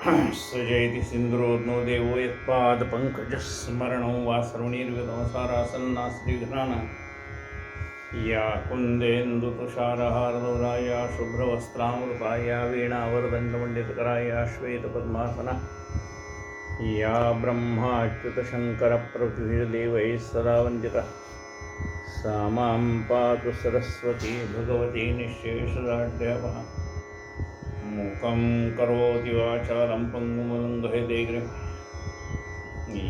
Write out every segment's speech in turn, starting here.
सृजयति सिन्दूरोऽग्नो देवो यत्पादपङ्कजस्मरणो वा सर्वणीर्विदमसारासन्नास्त्रिघ्राणा या कुन्देन्दुतुषारहारदौराया शुभ्रवस्त्रामृताया वीणावरदण्डमण्डितकराया श्वेतपद्मासना या ब्रह्माच्युतशङ्करप्रभृतिर्देवैः सदा वन्दिता सा मां पातु सरस्वती भगवती निःशेषदाढ्यपः मूकं करोति वाचालं पङ्गुमलङ्घयते गिरिं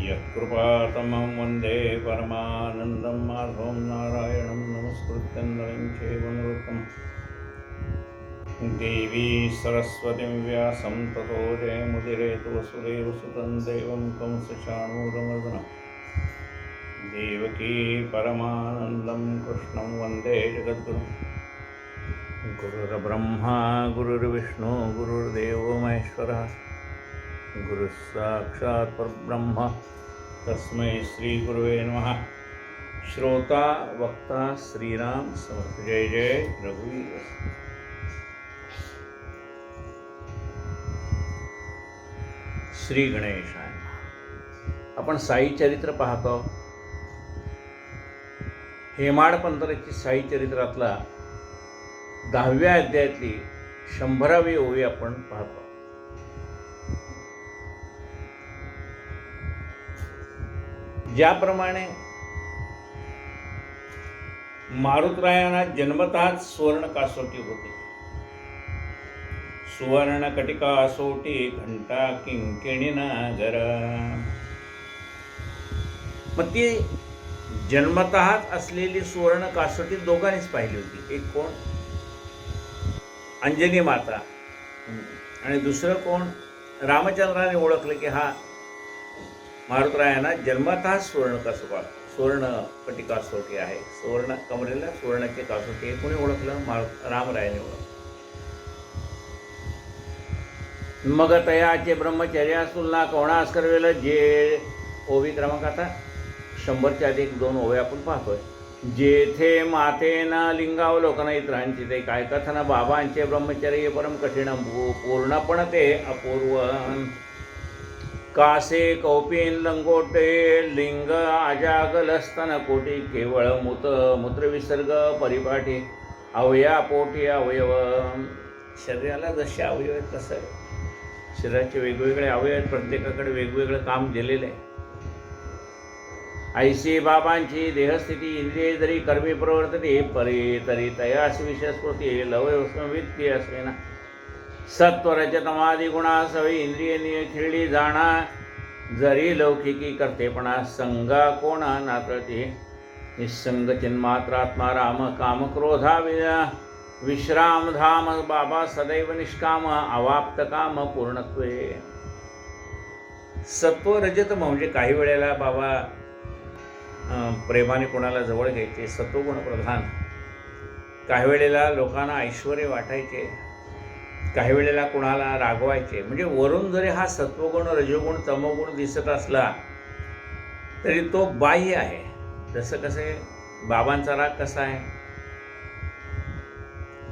यत्कृपातमं वन्दे परमानन्दं माधवं नारायणं नमस्कृत्य नरं चैव नरोत्तमं देवी सरस्वतीं व्यासं ततो जयमुदीरयतु वसुदेवसुतं देवं कंसचाणूरमर्दनं देवकी परमानन्दं कृष्णं वन्दे जगद्गुरुं गुरुर्ब्रह्मा गुरुर्विष्णु गुरुर्देवो महेश्वरः गुरुः साक्षात् परब्रह्म तस्मै श्रीगुरुवे नमः। श्रोता वक्ता श्रीराम समर्थ। जय जय रघुवीर। श्री गणेशाय। आपण साई चरित्र पाहतो। हेमाडपंथराची साई चरित्रातला 10व्या अध्यायातली 100वी ओवी आपण पाहतो। ज्याप्रमाणे मारुतरायांना जन्मतःच सुवर्ण कासोटी होती, सुवर्ण कटिका असोटी घंटा किंकिणी नागर, मग ती जन्मतःच असलेली सुवर्ण कासोटी दोघांनीच पाहिली होती। एक कोण? अंजनी माता, आणि दुसरं कोण? रामचंद्राने ओळखलं की हा मारुतरायांना जन्मतः सुवर्ण कटी कासोटी आहे, सुवर्ण कमरेला सुवर्णाची कासोटी आहे। कोणी ओळखलं? रामरायाने ओळखलं। मग तयाचे ब्रह्मचर्या तुलना कोणास करवेल, जे ओवी क्रमांक आता 100च्या अधिक 2 ओव्या आपण पाहतोय। जेथे मातेना लिंगावलोकन इतरांची ते काय कथन, बाबांचे ब्रह्मचर्य परम कठीण पूर्णपण ते अपूर्व, कासे कौपीन लंगोटे लिंग आजागलस्तन कोटी, केवळ मूत्रविसर्ग परिपाठी, अवया पोटी अवयव। शरीराला जसे अवयव आहेत तसं आहे, शरीराचे वेगवेगळे अवयव आहेत, प्रत्येकाकडे वेगवेगळं काम दिलेलं आहे। ऐशी बाबांची देहस्थिती, इंद्रिय जरी कर्मी प्रवर्तते परी तरी तयास विषयस्फूर्ती लववित्ती असेना, सत्वरजतमादी गुणा सवयी इंद्रिय खिळली जाणा, जरी लौकिकी करतेपणा संगा कोणा नातळते, निसंग चिन्मात्रात्मा राम काम क्रोधा विश्राम धाम बाबा सदैव निष्काम, अवाप्त काम पूर्णत्वे। सत्व रजत म्हणजे काही वेळेला बाबा प्रेमाने कोणाला जवळ घ्यायचे, सत्वगुण प्रधान। काही वेळेला लोकांना ऐश्वर्य वाटायचे, काही वेळेला कोणाला रागवायचे। म्हणजे वरून जरी हा सत्वगुण रजोगुण तमोगुण दिसत असला तरी तो बाह्य आहे। जसं कसे बाबांचा राग कसा आहे?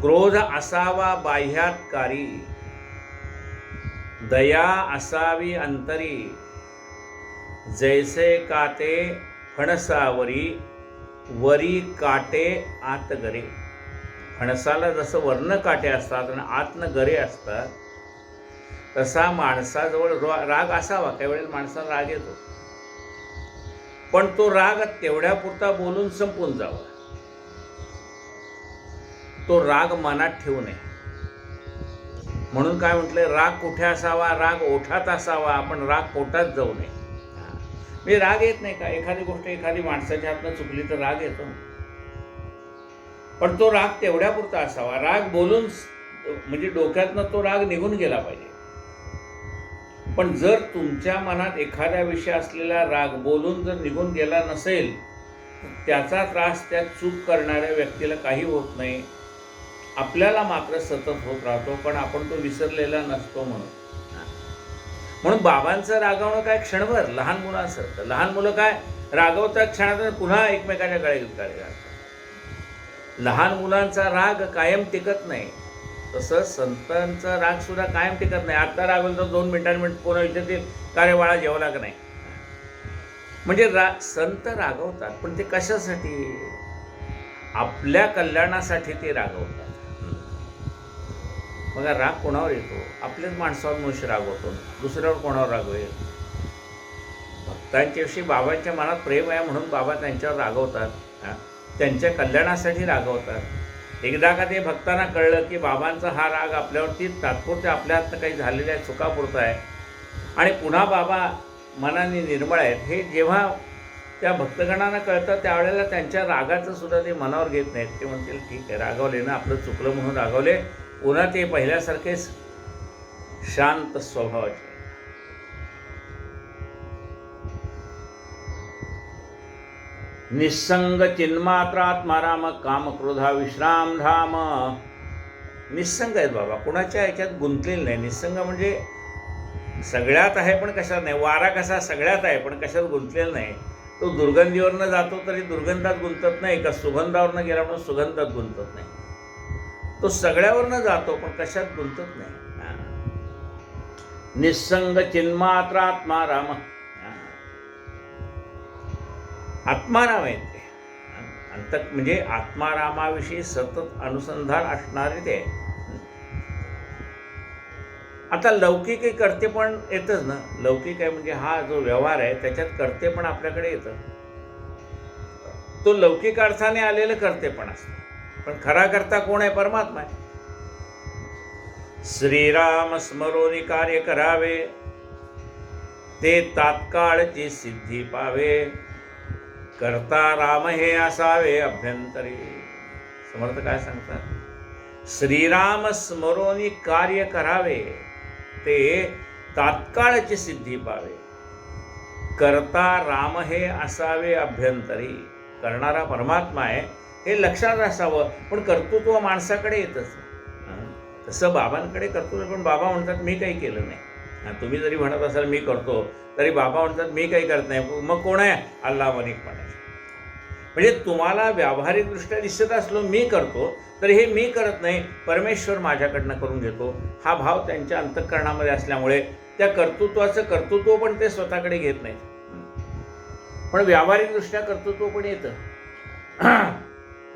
क्रोध असावा बाह्यातकारी, दया असावी अंतरी, जैसे काटे फणसावरी वरी काटे आत गरे। फणसाला जसं वर्ण काटे असतात आणि आतनं गरे असतात, तसा माणसाजवळ राग असावा। काही वेळेला माणसाला राग येतो, पण तो राग तेवढ्यापुरता बोलून संपून जावा, तो राग मनात ठेवू नये। म्हणून काय म्हटलंय? राग कुठे असावा? राग ओठात असावा, आपण राग पोटात जाऊ नये। म्हणजे राग येत नाही का? एखादी गोष्ट एखादी माणसाच्या हातनं चुकली तर राग येतो, पण तो राग तेवढ्यापुरता असावा। राग बोलून म्हणजे डोक्यातनं तो राग निघून गेला पाहिजे। पण जर तुमच्या मनात एखाद्या विषय असलेला राग बोलून जर निघून गेला नसेल, त्याचा त्रास त्या चूक करणाऱ्या व्यक्तीला काही होत नाही, आपल्याला मात्र सतत होत राहतो, पण आपण तो विसरलेला नसतो। म्हणून बाबांचं रागवणं काय क्षणभर, लहान मुलांचं तर लहान मुलं काय रागवतात क्षणात पुन्हा एकमेकाच्या गळ्यात घालतात। लहान मुलांचा राग कायम टिकत नाही, तसं संतांचा राग सुद्धा कायम टिकत नाही. आता रागवलं तर 2 मिनिटांनी कोणा विचारतील का रे बाळा जेवला का नाही. म्हणजे संत रागवतात, पण ते कशासाठी? आपल्या कल्याणासाठी ते रागवतात. बघा, राग कोणावर येतो? आपल्याच माणसावर मनुष्य रागवतो, दुसऱ्यावर कोणावर रागवेल? भक्तांच्याविषयी बाबांच्या मनात प्रेम आहे म्हणून बाबा त्यांच्यावर रागवतात, त्यांच्या कल्याणासाठी रागवतात. एकदा का ते भक्तांना कळलं की बाबांचा हा राग आपल्यावरती तात्पुरत्या आपल्या हातनं काही झालेल्या चुकापुरता आहे आणि पुन्हा बाबा मनाने निर्मळ आहेत, हे जेव्हा त्या भक्तगणांना कळतं त्यावेळेला त्यांच्या रागाचं सुद्धा ते मनावर घेत नाहीत. ते म्हणतील ठीक आहे, रागवले ना, आपलं चुकलं म्हणून रागवले. पुन्हा ते पहिल्यासारखेच शांत स्वभावाचे. निस्संग चिन्मात्रात्माराम काम क्रोधा विश्राम धाम. निस्संग आहेत बाबा, कुणाच्या ह्याच्यात गुंतलेलं नाही. निस्संग म्हणजे सगळ्यात आहे पण कशात नाही. वारा कसा सगळ्यात आहे पण कशात गुंतलेला नाही. तो दुर्गंधीवरनं जातो तरी दुर्गंधात गुंतत नाही, का सुगंधावरनं गेला म्हणून सुगंधात गुंतत नाही. तो सगळ्यावरनं जातो पण कशात गुंतत नाही. निस्संग चिन्मात्रात्मा राम. आत्माराम आहे ते. म्हणजे आत्मारामाविषयी सतत अनुसंधान असणारे ते. आता लौकिक करते पण येतच ना. लौकिक आहे म्हणजे हा जो व्यवहार आहे त्याच्यात करते पण आपल्याकडे येतं. तो लौकिक अर्थाने आलेलं करते पण असतं, पण खरा करता कोण आहे? परमात्मा आहे. श्रीराम स्मरोनी कार्य करावे, ते तात्काळची सिद्धी पावे, करता राम हे असावे अभ्यंतरी. समर्थ काय सांगतात? श्रीराम स्मरोनी कार्य करावे, ते तात्काळची सिद्धी पावे, करता राम हे असावे अभ्यंतरी. करणारा परमात्मा आहे हे लक्षात असावं, पण कर्तृत्व माणसाकडे येतच. तसं बाबांकडे कर्तृत्व, पण बाबा म्हणतात मी काही केलं नाही. तुम्ही जरी म्हणत असाल मी करतो, तरी बाबा म्हणतात मी काही करत नाही. मग कोण आहे? अल्लाह मलिक म्हणायचं. म्हणजे तुम्हाला व्यावहारिकदृष्ट्या दिसत असलो मी करतो, तर हे मी करत नाही, परमेश्वर माझ्याकडनं करून घेतो, हा भाव त्यांच्या अंतःकरणामध्ये असल्यामुळे त्या कर्तृत्वाचं कर्तृत्व पण ते स्वतःकडे घेत नाहीत. पण व्यावहारिकदृष्ट्या कर्तृत्व पण येतं.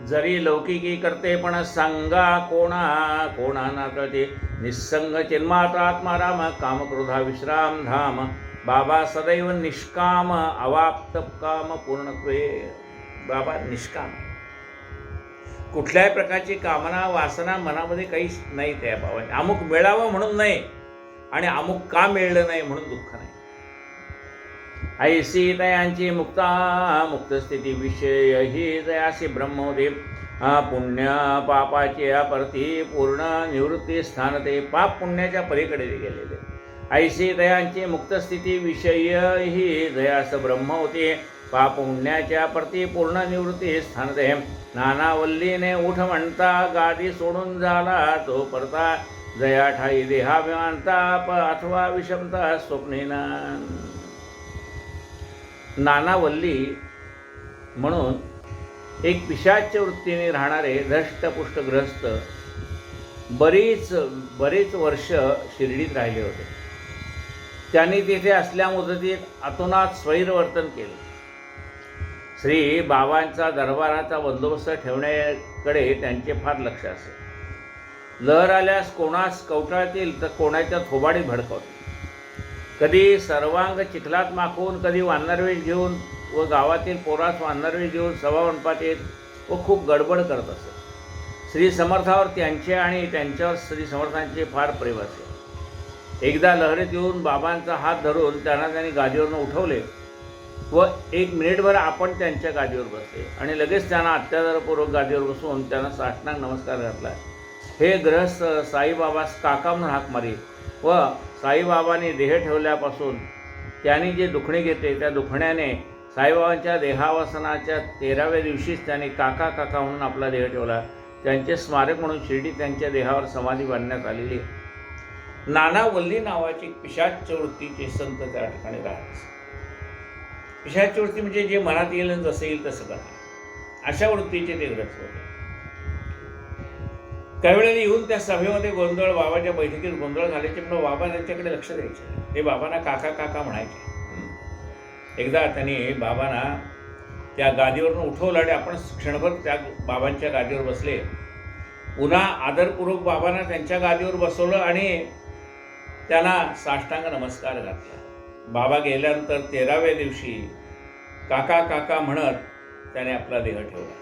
जरी लौकिकी करते पण सांगा कोणा कोणा ना कळते. निस्संग चिन्मात्रात्मा राम काम क्रोधा विश्राम धाम. बाबा सदैव निष्काम अवाप्त काम पूर्णत्वे. बाबा निष्काम, कुठल्याही प्रकारची कामना वासना मनामध्ये काहीच नाही त्या बाबाने. अमुक मिळावं म्हणून नाही आणि अमुक का मिळलं नाही म्हणून दुःख नाही. ऐसी तयांची मुक्ता मुक्तस्थिती विषय ही जयासी ब्रह्मोदे. पुण्य पापाचे अपरती पूर्ण निवृत्ती स्थान ते. पाप पुण्याच्या पलीकडे गेलेले. ऐसी तयांची मुक्तस्थिती विषय ही जयास ब्रह्म होते. पाप पुण्याच्या प्रती पूर्ण निवृत्ती स्थान ते. नानावल्लीने उठ म्हणता गादी सोडून झाला तो परता. जया ठाई देहाभिमानता अथवा विषमता स्वप्नेना. नानावल्ली म्हणून एक पिशाच्य वृत्तीने राहणारे धष्टपुष्ट ग्रस्त बरेच वर्ष शिर्डीत राहिले होते. त्यांनी तिथे असल्या मुदतीत अतोनात स्वैरवर्तन केलं. श्री बाबांचा दरबाराचा बंदोबस्त ठेवण्याकडे त्यांचे फार लक्ष असे. लहर आल्यास कोणास कवटाळतील तर कोणाच्या थोबाडीत भडकवतील. कधी सर्वांग चिखलात माखून, कधी वानरवेष घेऊन व गावातील पोरास वानरवेष घेऊन सभामंडपात येत व खूप गडबड करत असत. श्री समर्थावर त्यांचे आणि त्यांच्यावर श्री समर्थांचे फार प्रेम असे. एकदा लहरीत येऊन बाबांचा हात धरून त्यांनी गादीवरून उठवले व 1 मिनिटभर आपण त्यांच्या गादीवर बसले आणि लगेच त्यांना अत्याचारपूर्वक गादीवर बसवून त्यांना साष्टांग नमस्कार घातला. हे ग्रहस्थ साईबाबास काका म्हणून हाक मारी व साईबाबांनी देह ठेवल्यापासून त्यांनी जे दुखणे घेतले त्या दुखण्याने साईबाबांच्या देहावसनाच्या 13व्या दिवशीच त्यांनी काका काका म्हणून आपला देह ठेवला. त्यांचे स्मारक म्हणून शिर्डी त्यांच्या देहावर समाधी बांधण्यात आलेली. नानावल्ली नावाची पिशाच्य वृत्तीचे संत त्या ठिकाणी राहत. पिशाच्य वृत्ती म्हणजे जे मनात येईल जसं येईल तसं करा, अशा वृत्तीचे ते ग्रस्त होते. त्यावेळेला येऊन त्या सभेमध्ये गोंधळ, बाबाच्या बैठकीत गोंधळ झाल्याचे म्हणून बाबा त्यांच्याकडे लक्ष द्यायचे. ते बाबांना काका काका म्हणायचे. एकदा त्यांनी बाबांना त्या गादीवरून उठवलं आणि आपण क्षणभर त्या बाबांच्या गादीवर बसले. पुन्हा आदरपूर्वक बाबांना त्यांच्या गादीवर बसवलं आणि त्यांना साष्टांग नमस्कार घातला. बाबा गेल्यानंतर 13व्या दिवशी काका काका म्हणत त्याने आपला देह ठेवला.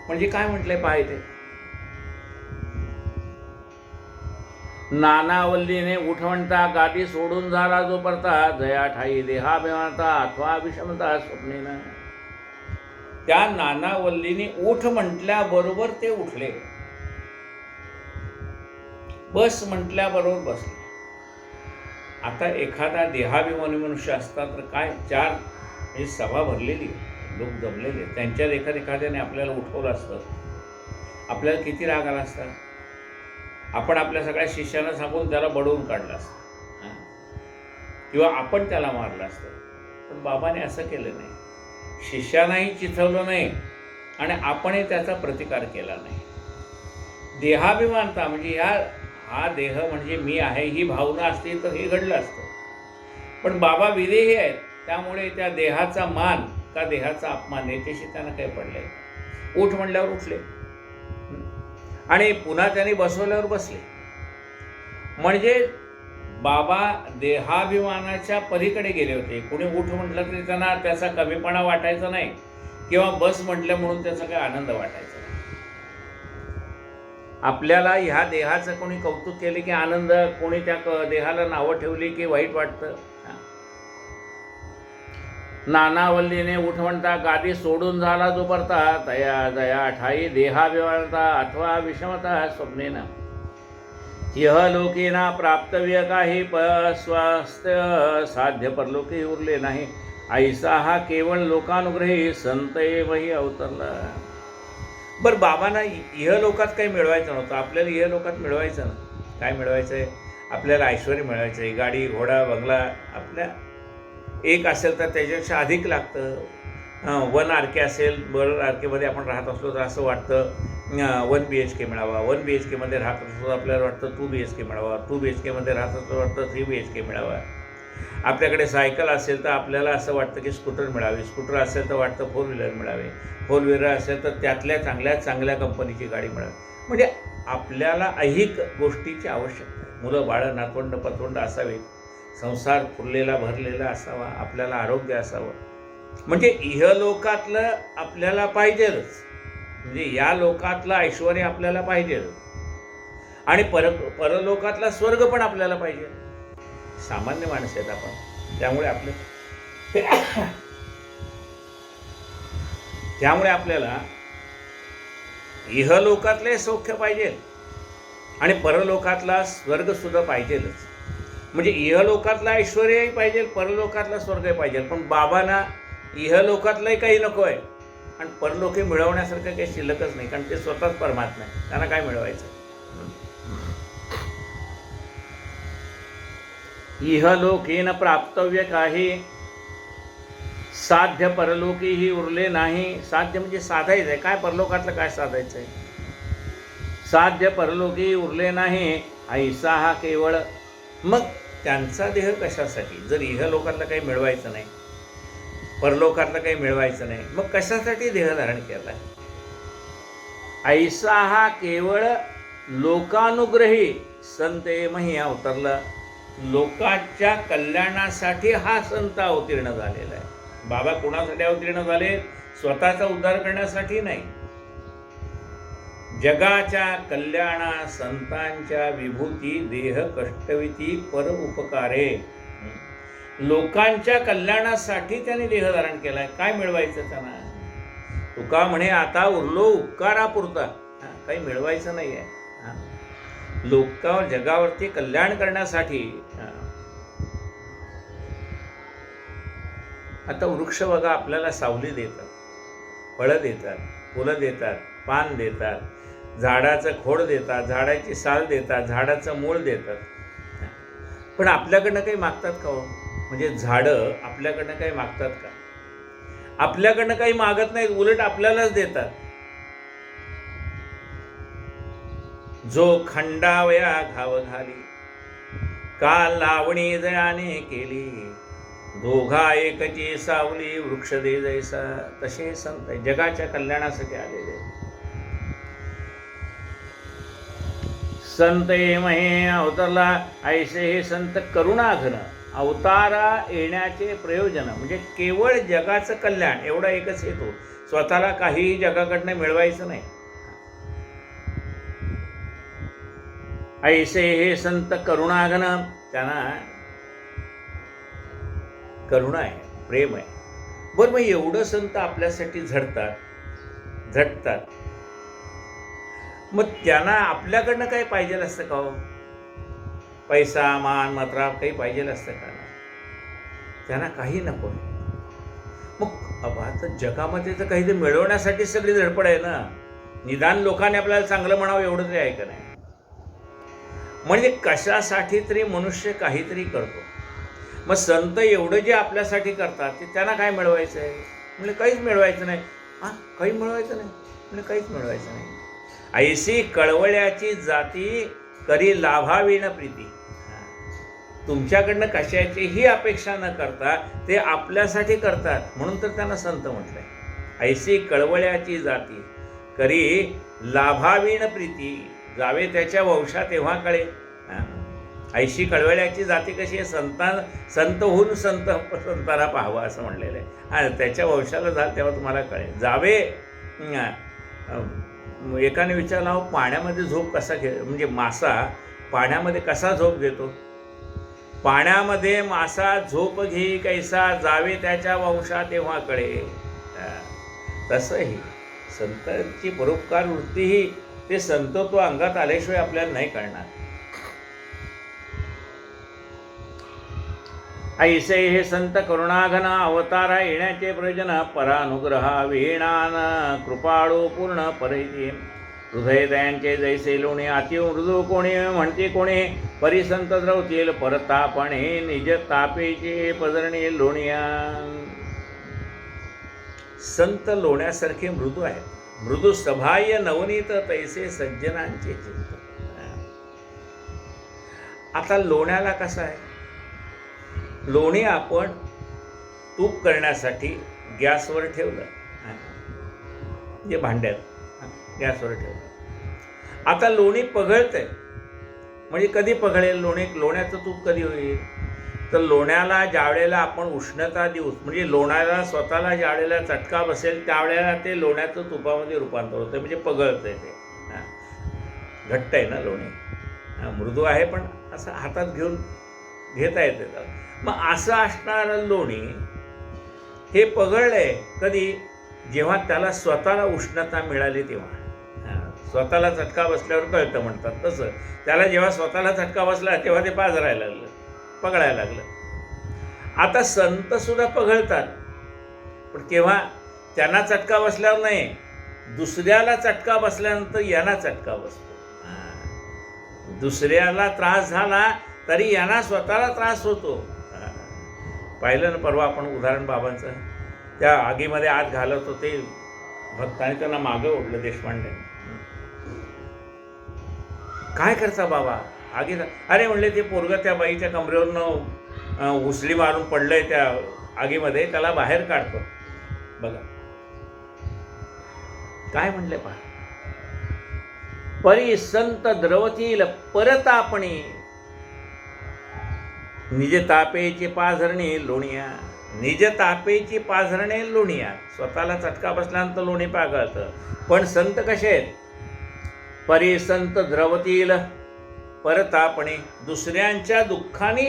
म्हणजे काय म्हटलंय पाय ते, नानावल्लीने उठवणता गादी सोडून झाला जो परता, जया ठाई देहाभिमानता अथवा विषमता स्वप्नेनं. त्या नानावल्लीने उठ म्हटल्याबरोबर ते उठले, बस म्हटल्याबरोबर बसले. आता एखादा देहाभिमानी मनुष्य असता तर काय, 4 म्हणजे सभा भरलेली, लोक जमलेले, त्यांच्यात एखाद्याने आपल्याला उठवलं असतं, आपल्याला किती राग आला असता. आपण आपल्या सगळ्या शिष्यांना सांगून त्याला बडवून काढलं असतं किंवा आपण त्याला मारलं असतं. पण बाबाने असं केलं नाही. शिष्यानाही चिथवलं नाही आणि आपणही त्याचा प्रतिकार केला नाही. देहाभिमानता म्हणजे हा देह म्हणजे मी आहे ही भावना असती तर हे घडलं असतं. पण बाबा विदेही आहेत, त्यामुळे त्या देहाचा मान का देहाचा अपमान याच्याशी त्यांना काही पडले. उठ म्हणल्यावर उठले आणि पुन्हा त्यांनी बसवल्यावर बसले. म्हणजे बाबा देहाभिमानाच्या पलीकडे गेले होते. कोणी उठ म्हटलं तरी त्यांना त्याचा कमीपणा वाटायचा नाही किंवा बस म्हटलं म्हणून त्याचा काही आनंद वाटायचा नाही. आपल्याला ह्या देहाचं कोणी कौतुक केले की आनंद, कोणी त्या देहाला नावं ठेवली की वाईट वाटतं. नानावल्लीने उठवणता गादी सोडून झाला जो परता, तया दया ठाई देहाभिमानता अथवा विषमता स्वप्नेनं. यह लोकेना प्राप्तव्य काही स्वास्थ्य साध्य परलोकी उरले नाही, ऐसा हा केवळ लोकानुग्रही संत एवही अवतरला. बरं, बाबांना इहलोकात काही मिळवायचं नव्हतं. आपल्याला इहलोकात मिळवायचं ना, काय मिळवायचं आहे, आपल्याला ऐश्वर्य मिळवायचं आहे, गाडी घोडा बंगला. आपल्या एक असेल तर त्याच्यापेक्षा अधिक लागतं. 1 RK असेल, 1 RKमध्ये आपण राहत असलो तर असं वाटतं 1 BHK मिळावा. 1 BHKमध्ये राहत असलो आपल्याला वाटतं 2 BHK मिळावा. 2 BHKमध्ये राहत असलो वाटतं 3 BHK मिळावा. आपल्याकडे सायकल असेल तर आपल्याला असं वाटतं की स्कूटर मिळावी. स्कूटर असेल तर वाटतं 4 व्हीलर मिळावे. 4 व्हीलर असेल तर त्यातल्या चांगल्या कंपनीची गाडी मिळावी. म्हणजे आपल्याला ऐहिक गोष्टीची आवश्यकता आहे. मुलं बाळं नातवंड पतवंड असावीत, संसार फुललेला भरलेला असावा, आपल्याला आरोग्य असावं. म्हणजे इहलोकातलं आपल्याला पाहिजेच, म्हणजे या लोकातलं ऐश्वर्य आपल्याला पाहिजे आणि परलोकातला स्वर्ग पण आपल्याला पाहिजे. सामान्य माणसं आहेत आपण, त्यामुळे आपल्याला इहलोकातले सौख्य पाहिजे आणि परलोकातला स्वर्ग सुद्धा पाहिजेच. म्हणजे इहलोकातला ऐश्वर्यही पाहिजे, परलोकातला स्वर्गही पाहिजे. पण बाबांना इहलोकातलंही काही नको आहे आणि परलोकी मिळवण्यासारखं काही शिल्लकच नाही, कारण ते स्वतःच परमात्मा आहे. त्यांना काय मिळवायचं. इहलोकेन प्राप्तव्य काही साध्य परलोकीही उरले नाही. साध्य म्हणजे साधायचं आहे. काय परलोकातलं काय साधायचं आहे. साध्य परलोकी उरले नाही, ऐसा हा केवळ. मग त्यांचा देह कशासाठी, जर इहलोकातलं काही मिळवायचं नाही, परलोकातलं काही मिळवायचं नाही, मग कशासाठी देह धारण केला. ऐसा हा केवळ लोकानुग्रही संत एमही अवतरला. लोकांच्या कल्याणासाठी हा संत अवतीर्ण झालेला आहे. बाबा कोणासाठी अवतीर्ण झाले, स्वतःचा उद्धार करण्यासाठी नाही. जगाच्या कल्याणा संतांच्या विभूती देह कष्टविती पर उपकारे. लोकांच्या कल्याणासाठी त्याने देह धारण केलाय. काय मिळवायचं त्यांना. तुका म्हणे आता उरलो उपकारापुरता, काही मिळवायचं नाही आहे. जगावरती कल्याण करण्यासाठी. आता वृक्ष बघा, आपल्याला सावली देतात, फळं देतात, फुलं देतात, पान देतात, झाडाचं खोड देतात, झाडाची साल देतात, झाडाचं मूळ देतात. पण आपल्याकडनं काही मागतात का हो. म्हणजे झाडं आपल्याकडनं काही मागतात का. आपल्याकडनं काही मागत नाहीत, उलट आपल्यालाच देतात. जो खंडावया घाव घाली, का लावणी जयाने केली, दोघा एकची सावली वृक्ष दे जैसा. तसे हे संत जगाच्या कल्याणासाठी आलेले. संत ये महे अवतरला ऐसे हे संत करुणाघन. अवतारा येण्याचे प्रयोजन म्हणजे केवळ जगाचं कल्याण एवढा एकच हेतू. स्वतःला काहीही जगाकडनं मिळवायचं नाही. ऐसे हे संत करुणाघन. त्यांना करुणा आहे, प्रेम आहे. बरं, मग एवढं संत आपल्यासाठी झटतात, मग त्यांना आपल्याकडनं काही पाहिजे असतं का हो? पैसा, मान, मत्राव काही पाहिजे असतं का? त्यांना काही नको. मग आता जगामध्ये तर काहीतरी मिळवण्यासाठी सगळी धडपड आहे ना. निदान लोकांनी आपल्याला चांगलं म्हणावं एवढं तरी आहे का नाही? म्हणजे कशासाठी तरी मनुष्य काहीतरी करतो. मग संत एवढं जे आपल्यासाठी करतात ते त्यांना काय मिळवायचं आहे? म्हणजे काहीच मिळवायचं नाही. काही मिळवायचं नाही म्हणजे काहीच मिळवायचं नाही. ऐशी कळवळ्याची जाती करी लाभावीन प्रीती. तुमच्याकडनं कशाचीही अपेक्षा न करता ते आपल्यासाठी करतात, म्हणून तर त्यांना संत म्हटलंय. ऐशी कळवळ्याची जाती करी लाभावीन प्रीती, जावे त्याच्या वंशा तेव्हा कळे. ऐशी कळवळ्याची जाती कशी आहे? संत होऊन संतांना पाहावं असं म्हणलेलं आहे. त्याच्या वंशाला जा तेव्हा तुम्हाला कळेल. जावे. एकाने विचारला, पाण्यामध्ये झोप कसा म्हणजे मासा पाण्यामध्ये कसा झोप घेतो? पाण्यामध्ये मासा झोप घे कैसा, जावे त्याच्या वंशा तेव्हा कळे. तसंही संतांची परोपकार वृत्ती ही ते संतत्व अंगात आल्याशिवाय आपल्याला नाही कळणार. ऐसे हे संत करुणाघन. अवतारा येण्याचे प्रयोजन परानुग्रहा विहीणान कृपाळू पूर्ण परिती. हृदय दयांचे जैसे लोणी अतिव मृदू कोणी म्हणते कोणी, परिसंत द्रवतील परतापणे निज तापेचे पदरणे लोणिया. संत लोण्यासारखे मृदू आहेत. मृदू सभाय नवनीत तैसे सज्जनांचे चित्त. आता लोण्याला कसं आहे? लोणी आपण तूप करण्यासाठी गॅसवर ठेवलं, म्हणजे भांड्यात गॅसवर ठेवलं. आता लोणी पघळतंय, म्हणजे कधी पघळेल लोणी? लोण्याचं तूप कधी होईल? तर लोण्याला ज्यावेळेला आपण उष्णता देऊ, म्हणजे लोण्याला स्वतःला ज्यावेळेला चटका बसेल त्यावेळेला ते लोण्याचं तुपामध्ये रूपांतर होतं, म्हणजे पघळतंय ते. घट्ट आहे ना लोणी, मृदू आहे पण असं हातात घेता येते. मग असं असणारं लोणी हे पघळलंय कधी? जेव्हा त्याला स्वतःला उष्णता मिळाली तेव्हा. स्वतःला चटका बसल्यावर कळतं म्हणतात तसं. त्याला जेव्हा स्वतःला चटका बसला तेव्हा ते पाझरायला लागलं, पघळायला लागलं. आता संत सुद्धा पघळतात, पण केव्हा? त्यांना चटका बसल्यावर नाही, दुसऱ्याला चटका बसल्यानंतर यांना चटका बसतो. दुसऱ्याला त्रास झाला तरी यांना स्वतःला त्रास होतो. पाहिलं ना परवा आपण उदाहरण बाबांचं. त्या आगीमध्ये आत घालत होते भक्तांनी, त्यांना मागं ओढलं देशपांडे. काय करता बाबा आगीत? अरे म्हणले ते पोरगं त्या बाईच्या कमरेवरनं उसळी मारून पडलंय त्या आगीमध्ये, त्याला बाहेर काढतो. बघा काय म्हणले पहा. परी संत द्रवतील परतापणी निज तापेची पाझरणे लोणिया. निज तापेची पाझरणे लोणिया. स्वतःला चटका बसल्यानंतर लोणी पाघळतं. पण संत कसे आहेत? परी संत द्रवतील परतापणे, दुसऱ्यांच्या दुःखाने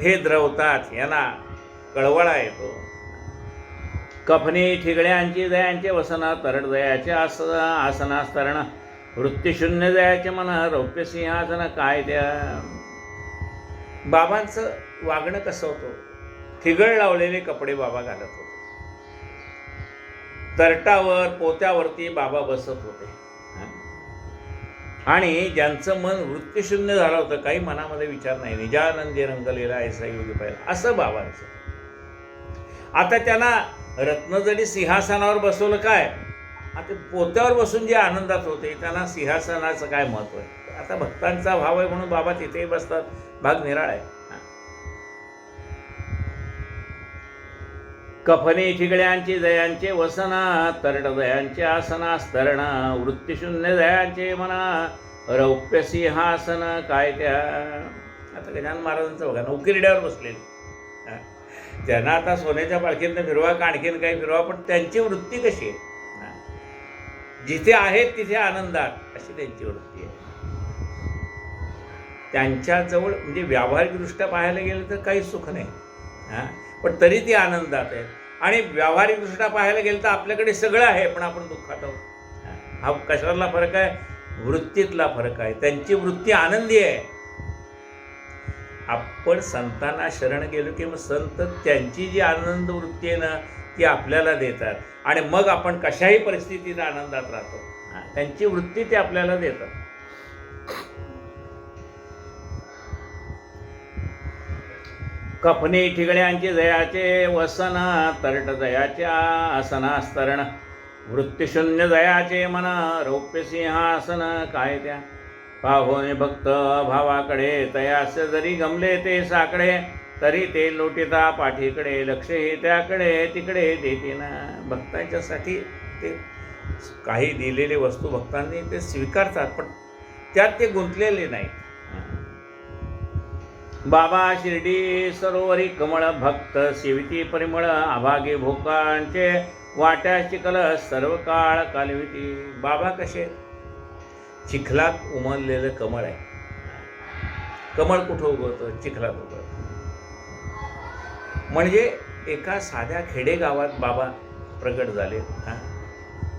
हे द्रवतात, यांना कळवळा येतो. कफने ठिगळ्यांची दयांचे वसना, तरड दयाचे आसनास तरण, वृत्तीशून्य दयाचे मन, रौप्य सिंहासन काय त्या. बाबांचं वागणं कसं होतं? ठिगळ लावलेले कपडे बाबा घालत होते. तरटावर पोत्यावरती बाबा बसत होते. आणि ज्यांचं मन वृत्तीशून्य झालं होतं, काही मनामध्ये विचार नाही, निजानंदी रंगलेला ऐसा योगी पाहिला, असं बाबांचं. आता त्यांना रत्नजडी सिंहासनावर बसवलं काय? आता पोत्यावर बसून जे आनंदात होते त्यांना सिंहासनाचं काय महत्व आहे. आता भक्तांचा भाव आहे म्हणून बाबा तिथेही बसतात, भाग निराळा आहे. कफने ठिगळ्यांचे जयांचे वसना, तरट दयांचे आसना स्तरणा, वृत्तीशून्य दयांचे मना, रौप्य सिंहासन काय त्या. आता गजानन महाराजांचं बघा, नौकिरड्यावर बसलेले, त्यांना आता सोन्याच्या पालखीतनं फिरवा का आणखीन काही फिरवा, पण त्यांची वृत्ती कशी आहे, जिथे आहेत तिथे आनंदात, अशी त्यांची वृत्ती आहे. त्यांच्याजवळ म्हणजे व्यावहारिकदृष्ट्या पाहायला गेलं तर काही सुख नाही, पण तरी ती आनंदात आहेत. आणि व्यावहारिकदृष्ट्या पाहायला गेलं तर आपल्याकडे सगळं आहे पण आपण दुःखात आहोत. हा कशाला फरक आहे? वृत्तीतला फरक आहे. त्यांची वृत्ती आनंदी आहे. आपण संतांना शरण गेलो की मग संत त्यांची जी आनंद वृत्ती आहे ना ती आपल्याला देतात आणि मग आपण कशाही परिस्थितीत आनंदात राहतो. त्यांची वृत्ती ते आपल्याला देतात. कफने ठिगळ्यांचे दयाचे वसना, तरट दयाच्या आसना स्तरण, वृत्तीशून्य दयाचे मना, रौप्य सिंहासन काय त्या. पाहोने भक्त भावाकडे, तयास जरी गमले ते साकडे, तरी ते लोटिता पाठीकडे, लक्ष हे त्याकडे तिकडे देते ना. भक्तांच्यासाठी ते काही दिलेले वस्तू भक्तांनी ते स्वीकारतात पण त्यात ते गुंतलेले नाही. बाबा शिर्डी सरोवरी कमळ, भक्त सेविती परिमळ, अभागे भोकांचे वाट्या चिखल, सर्व काळ कालविती. बाबा कसे? चिखलात उमललेलं कमळ आहे. कमळ कुठं उगवतं? चिखलात उगवतं. म्हणजे एका साध्या खेडेगावात बाबा प्रगट झाले.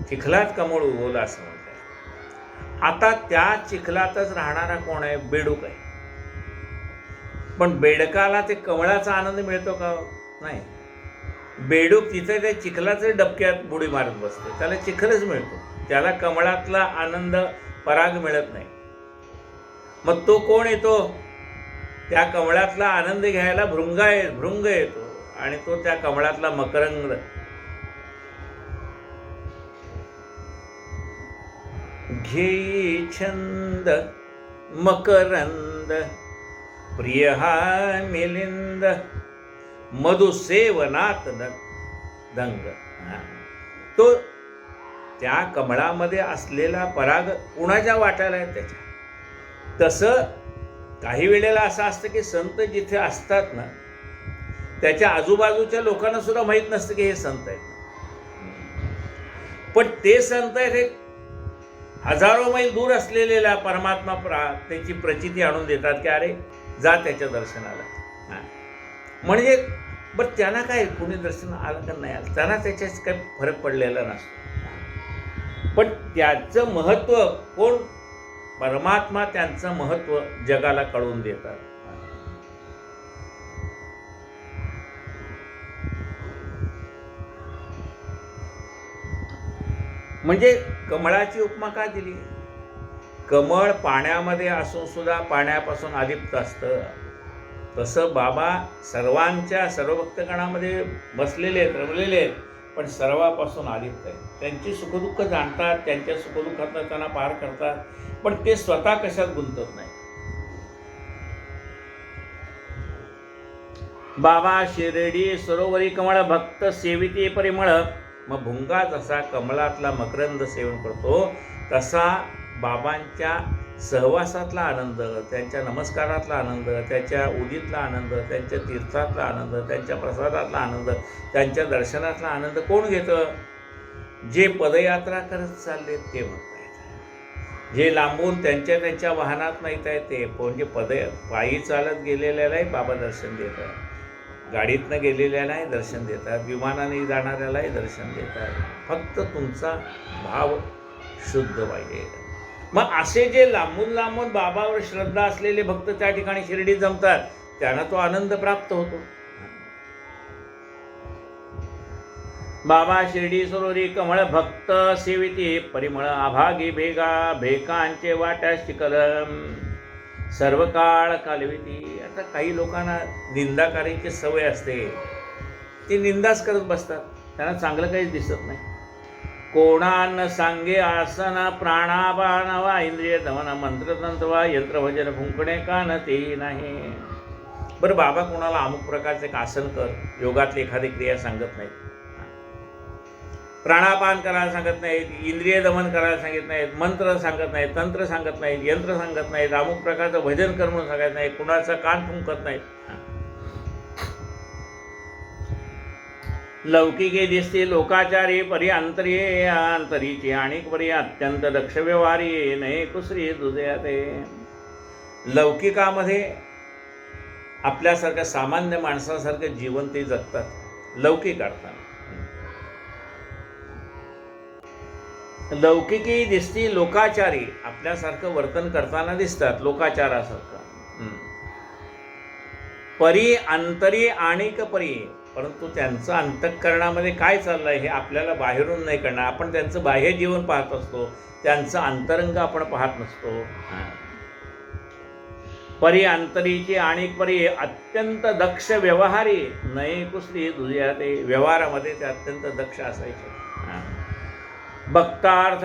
चिखलात कमळ उगवलं असं म्हणतात. आता त्या चिखलातच राहणारा कोण आहे? बेडूक आहे. पण बेडकाला ते कमळाचा आनंद मिळतो का? नाही. बेडूक तिथे त्या चिखलाचे डबक्यात बुडी मारत बसते, त्याला चिखलच मिळतो, त्याला कमळातला आनंद पराग मिळत नाही. मग तो कोण येतो? त्या कमळातला आनंद घ्यायला भृंग येतो आणि तो त्या कमळातला मकरंद. घेई छंद मकरंद, प्रिय हा मिलिंद, मधुसेवनात दंग. तो त्या कमळामध्ये असलेला पराग कुणाच्या वाट्याला आहे त्याच्या. तसं काही वेळेला असं असतं की संत जिथे असतात ना त्याच्या आजूबाजूच्या लोकांना सुद्धा माहीत नसतं की हे संत आहेत. पण ते संत आहेत हे हजारो मैल दूर असलेल्या परमात्मा त्याची प्रचिती आणून देतात की अरे जा त्याच्या दर्शनाला. म्हणजे बरं त्यांना काय कोणी दर्शन आलं का नाही आलं त्यांना त्याच्यात काही फरक पडलेला नसतो. पण त्याचं महत्त्व कोण? परमात्मा त्यांचं महत्त्व जगाला कळवून देतात. म्हणजे कमळाची उपमा का दिली? कमळ पाण्यामध्ये असून सुद्धा पाण्यापासून अलिप्त असतं. तसं बाबा सर्वांच्या सर्व भक्तगणामध्ये बसलेले आहेत, रमलेले आहेत, पण सर्वापासून अलिप्त आहेत. त्यांची सुखदुःख जाणतात, त्यांच्या सुखदुःखातनं त्यांना पार करतात, पण ते स्वतः कशात गुंतत नाही. बाबा शिर्डी सरोवरी कमळ, भक्त सेविती परिमळ. मग भुंगा जसा कमळातला मकरंद सेवन करतो तसा बाबांच्या सहवासातला आनंद, त्यांच्या नमस्कारातला आनंद, त्यांच्या उदीतला आनंद, त्यांच्या तीर्थातला आनंद, त्यांच्या प्रसादातला आनंद, त्यांच्या दर्शनातला आनंद कोण घेतं? जे पदयात्रा करत चालले ते म्हणतायत, जे लांबून त्यांच्या वाहनात नाहीत आहेत ते, म्हणजे पायी चालत गेलेल्यालाही बाबा दर्शन देतात, गाडीतनं गेलेल्यालाही दर्शन देतात, विमानाने जाणाऱ्यालाही दर्शन देतात. फक्त तुमचा भाव शुद्ध पाहिजे. मग असे जे लांबून बाबावर श्रद्धा असलेले भक्त त्या ठिकाणी शिर्डी जमतात त्यांना तो आनंद प्राप्त होतो. बाबा शिर्डी सरोवरी कमळ, भक्त सेविती परिमळ, अभागी भेकांचे वाट्या शिकल, सर्व काळ कालविती. आता काही लोकांना निंदा करायची सवय असते, ती निंदाच करत बसतात, त्यांना चांगलं काहीच दिसत नाही. कोणान सांगे आसन प्राणापान वा इंद्रिय दमन मंत्रतंत्र वा यंत्रभजन फुंकणे कान तेही नाही. बरं बाबा कोणाला अमुक प्रकारचे एक आसन कर, योगातली एखादी क्रिया सांगत नाहीत, प्राणापान करायला सांगत नाहीत, इंद्रिय दमन करायला सांगत नाहीत, मंत्र सांगत नाहीत, तंत्र सांगत नाहीत, यंत्र सांगत नाहीत, अमुक प्रकारचं भजन कर म्हणून सांगत नाहीत, कुणाचा कान फुंकत नाहीत. लौकिके दिसते लोकाचारी परी अंतरी अंतरीची आणि परी अत्यंत दक्ष व्यवहारी नये कुसरी दुधयाते. लौकिकामध्ये आपल्यासारख्या सामान्य माणसासारखं जीवन ते जगतात, लौकिक अर्थात. लौकिकी दिसती लोकाचारी, आपल्यासारखं वर्तन करताना दिसतात लोकाचारासारखं. परी अंतरी आणिक परी, परंतु त्यांचं अंतःकरणामध्ये काय चाललंय हे आपल्याला बाहेरून नाही कळणार. आपण त्यांचं बाह्य जीवन पाहत असतो, त्यांचं अंतरंग आपण पाहत नसतो. परी अंतरीची आणिक परी अत्यंत दक्ष व्यवहारी नये कुसरी दुजया ते. व्यवहारामध्ये ते अत्यंत दक्ष असायचे. भक्तार्थ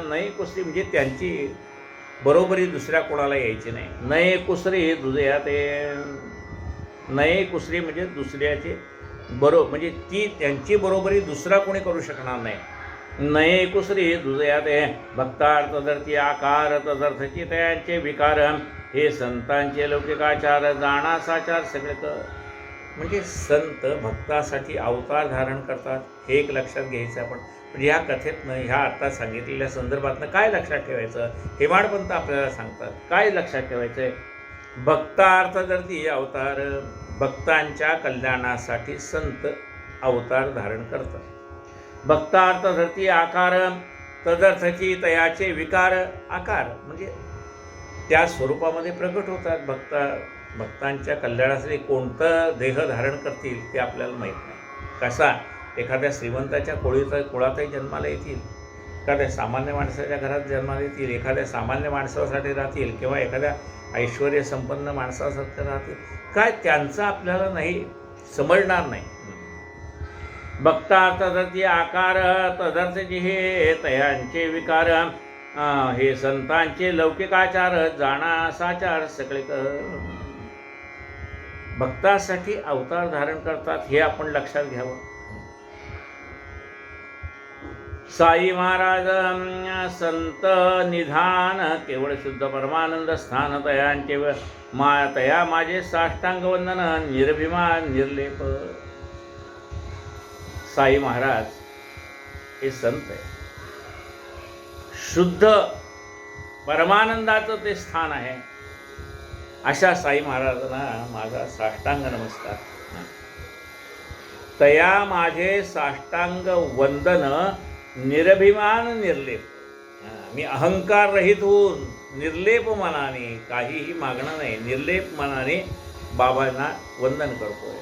नये कुसरी म्हणजे त्यांची बरोबरी दुसऱ्या कोणाला यायची नाही. नये कुसरी दुजया ते. नये कुसरी म्हणजे दुसऱ्याचे म्हणजे ती त्यांची बरोबरी दुसरा कोणी करू शकणार नाही. नये कुसरी दुजया ते. भक्तार्थ धरती आकार तदर्थची त्यांचे विकार हे संतांचे लौकिकाचार जाणासाचार सगळे कर. म्हणजे संत भक्तासाठी अवतार धारण करतात हे एक लक्षात घ्यायचं आपण. म्हणजे ह्या कथेतनं ह्या आता सांगितलेल्या संदर्भातनं काय लक्षात ठेवायचं, हेमाडपंत आपल्याला सांगतात काय लक्षात ठेवायचं आहे. भक्तार्थ धरती अवतार, भक्तांच्या कल्याणासाठी संत अवतार धारण करतात. भक्तार्थ धरती आकार तदर्थची तयाचे विकार. आकार म्हणजे त्या स्वरूपामध्ये प्रकट होतात. भक्तांच्या कल्याणासाठी कोणतं देह धारण करतील ते आपल्याला माहीत नाही. कसा एखाद्या श्रीमंताच्या कुळातही जन्माला येतील, एखाद्या सामान्य माणसाच्या घरात जन्माला येतील, एखाद्या सामान्य माणसासाठी राहतील किंवा एखाद्या ऐश्वर्य संपन्न माणसासारखं राहतील, काय त्यांचं आपल्याला नाही समजणार नाही. भक्ता तदर्थी आकार तदर्थचे हे तयांचे विकार हे संतांचे लौकिकाचार जाणासाचार सगळे भक्तासाठी अवतार धारण करतात हे आपण लक्षात घ्यावं. साई महाराज संत निधान केवळ शुद्ध परमानंद स्थान तयांचे तया माझे साष्टांग वंदन निर्भिमान निर्लेप. साई महाराज हे संत आहे, शुद्ध परमानंदाचं ते स्थान आहे. अशा साई महाराजांना माझा साष्टांग नमस्कार. तया माझे साष्टांग वंदन निरभिमान निर्लेप. मी अहंकार रहित होऊन निर्लेप मनाने, काहीही मागणं नाही, निर्लेप मनाने बाबांना वंदन करतोय.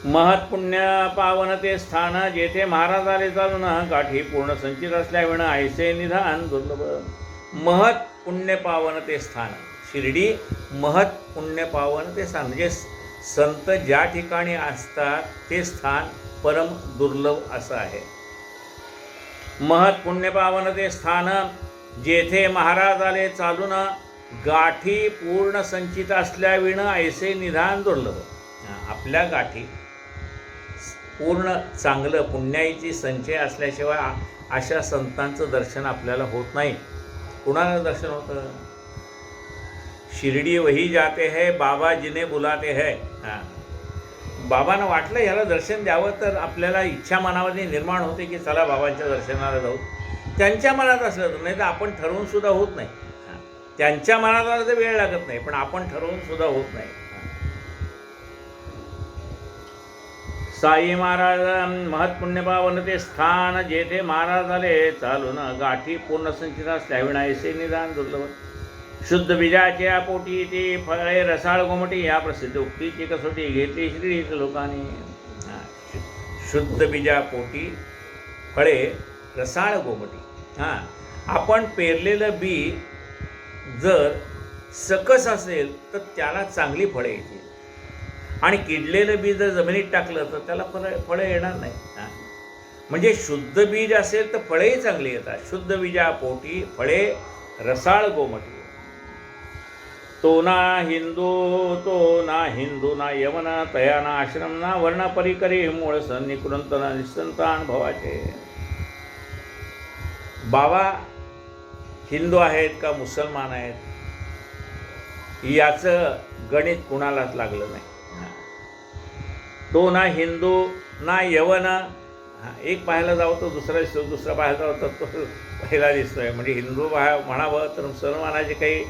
महत् पुण्य पावन ते स्थान जेथे महाराज आले चालून गाठी पूर्ण संचित असल्याविण ऐसे निधान दुर्लभ. महत् पुण्य पावन ते स्थान, शिर्डी महत् पुण्य पावन ते स्थान म्हणजे संत ज्या ठिकाणी असतात ते स्थान परम दुर्लभ असं आहे. महत् पुण्य पावन ते स्थान जेथे महाराज आले चालून गाठी पूर्ण संचित असल्याविण ऐसे निधान दुर्लभ. आपल्या गाठी पूर्ण चांगलं पुण्याईची संचय असल्याशिवाय अशा संतांचं दर्शन आपल्याला होत नाही. कुणाला दर्शन होतं? शिर्डी वही जाते है बाबा जिने बुलाते है. बाबांना वाटलं ह्याला दर्शन द्यावं तर आपल्याला इच्छा मनामध्ये निर्माण होते की चला बाबांच्या दर्शनाला जाऊ. त्यांच्या मनात असलं तर, नाही तर आपण ठरवून सुद्धा होत नाही. त्यांच्या मनाला तर वेळ लागत नाही, पण आपण ठरवून सुद्धा होत नाही. साई महाराज महत् पुण्यपावन ते स्थान जेथे महाराज आले चालून गाठी पूर्ण संचित असल्याविण ऐसे निदान दुर्लभ. शुद्ध बीजाच्या पोटी ते फळे रसाळ गोमटी या प्रसिद्ध उक्तीची कसोटी घेतली श्रीच लोकांनी. शुद्ध बीजा पोटी फळे रसाळ गोमटी. आपण पेरलेलं बी जर सकस असेल तर त्याला चांगली फळे येतील आणि किडलेलं बी जर जमिनीत टाकलं तर त्याला फळं येणार नाही. म्हणजे शुद्ध बीज असेल तर फळेही चांगली येतात. शुद्ध बीजा पोटी फळे रसाळ गोमटी. तो ना हिंदू ना यवन तया ना आश्रम ना वर्ण परिकरी मूळ सन निकृंत ना निसंतान भवाचे. बाबा हिंदू आहेत का मुसलमान आहेत याचं गणित कुणालाच लागलं नाही. तो ना हिंदू ना यवन, एक पाहायला जावं तो दुसरा दिसतो, दुसरा पाहायला जावं तर तो पहिला दिसतोय. म्हणजे हिंदू म्हणावं तर मुसलमानाचे काही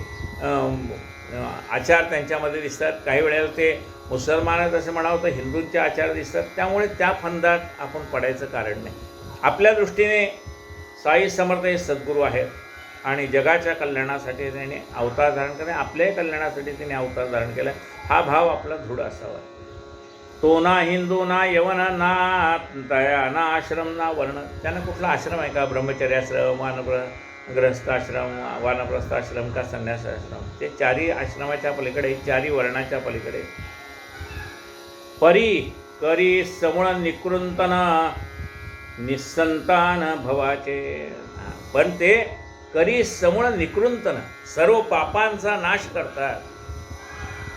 आचार त्यांच्यामध्ये दिसतात, काही वेळेला ते मुसलमान असं म्हणावं तर हिंदूंचे आचार दिसतात. त्यामुळे त्या फंदात आपण पडायचं कारण नाही. आपल्या दृष्टीने साई समर्थ हे सद्गुरू आहेत आणि जगाच्या कल्याणासाठी त्याने अवतार धारण केला, आपल्याही कल्याणासाठी त्याने अवतार धारण केला. हा भाव आपला दृढ असावा. तो ना हिंदू ना यवन ना तया ना आश्रम ना वर्ण. त्यांना कुठला आश्रम आहे का? ब्रह्मचर्याश्रम, ग्रहस्थाश्रम, वानप्रस्थाश्रम का संन्यासाश्रम? ते चारी आश्रमाच्या पलीकडे, चारी वर्णाच्या पलीकडे. परी करी समूळ निकृंतन निसंतान भवाचे. पण ते करी समूळ निकृंतन, सर्व पापांचा नाश करतात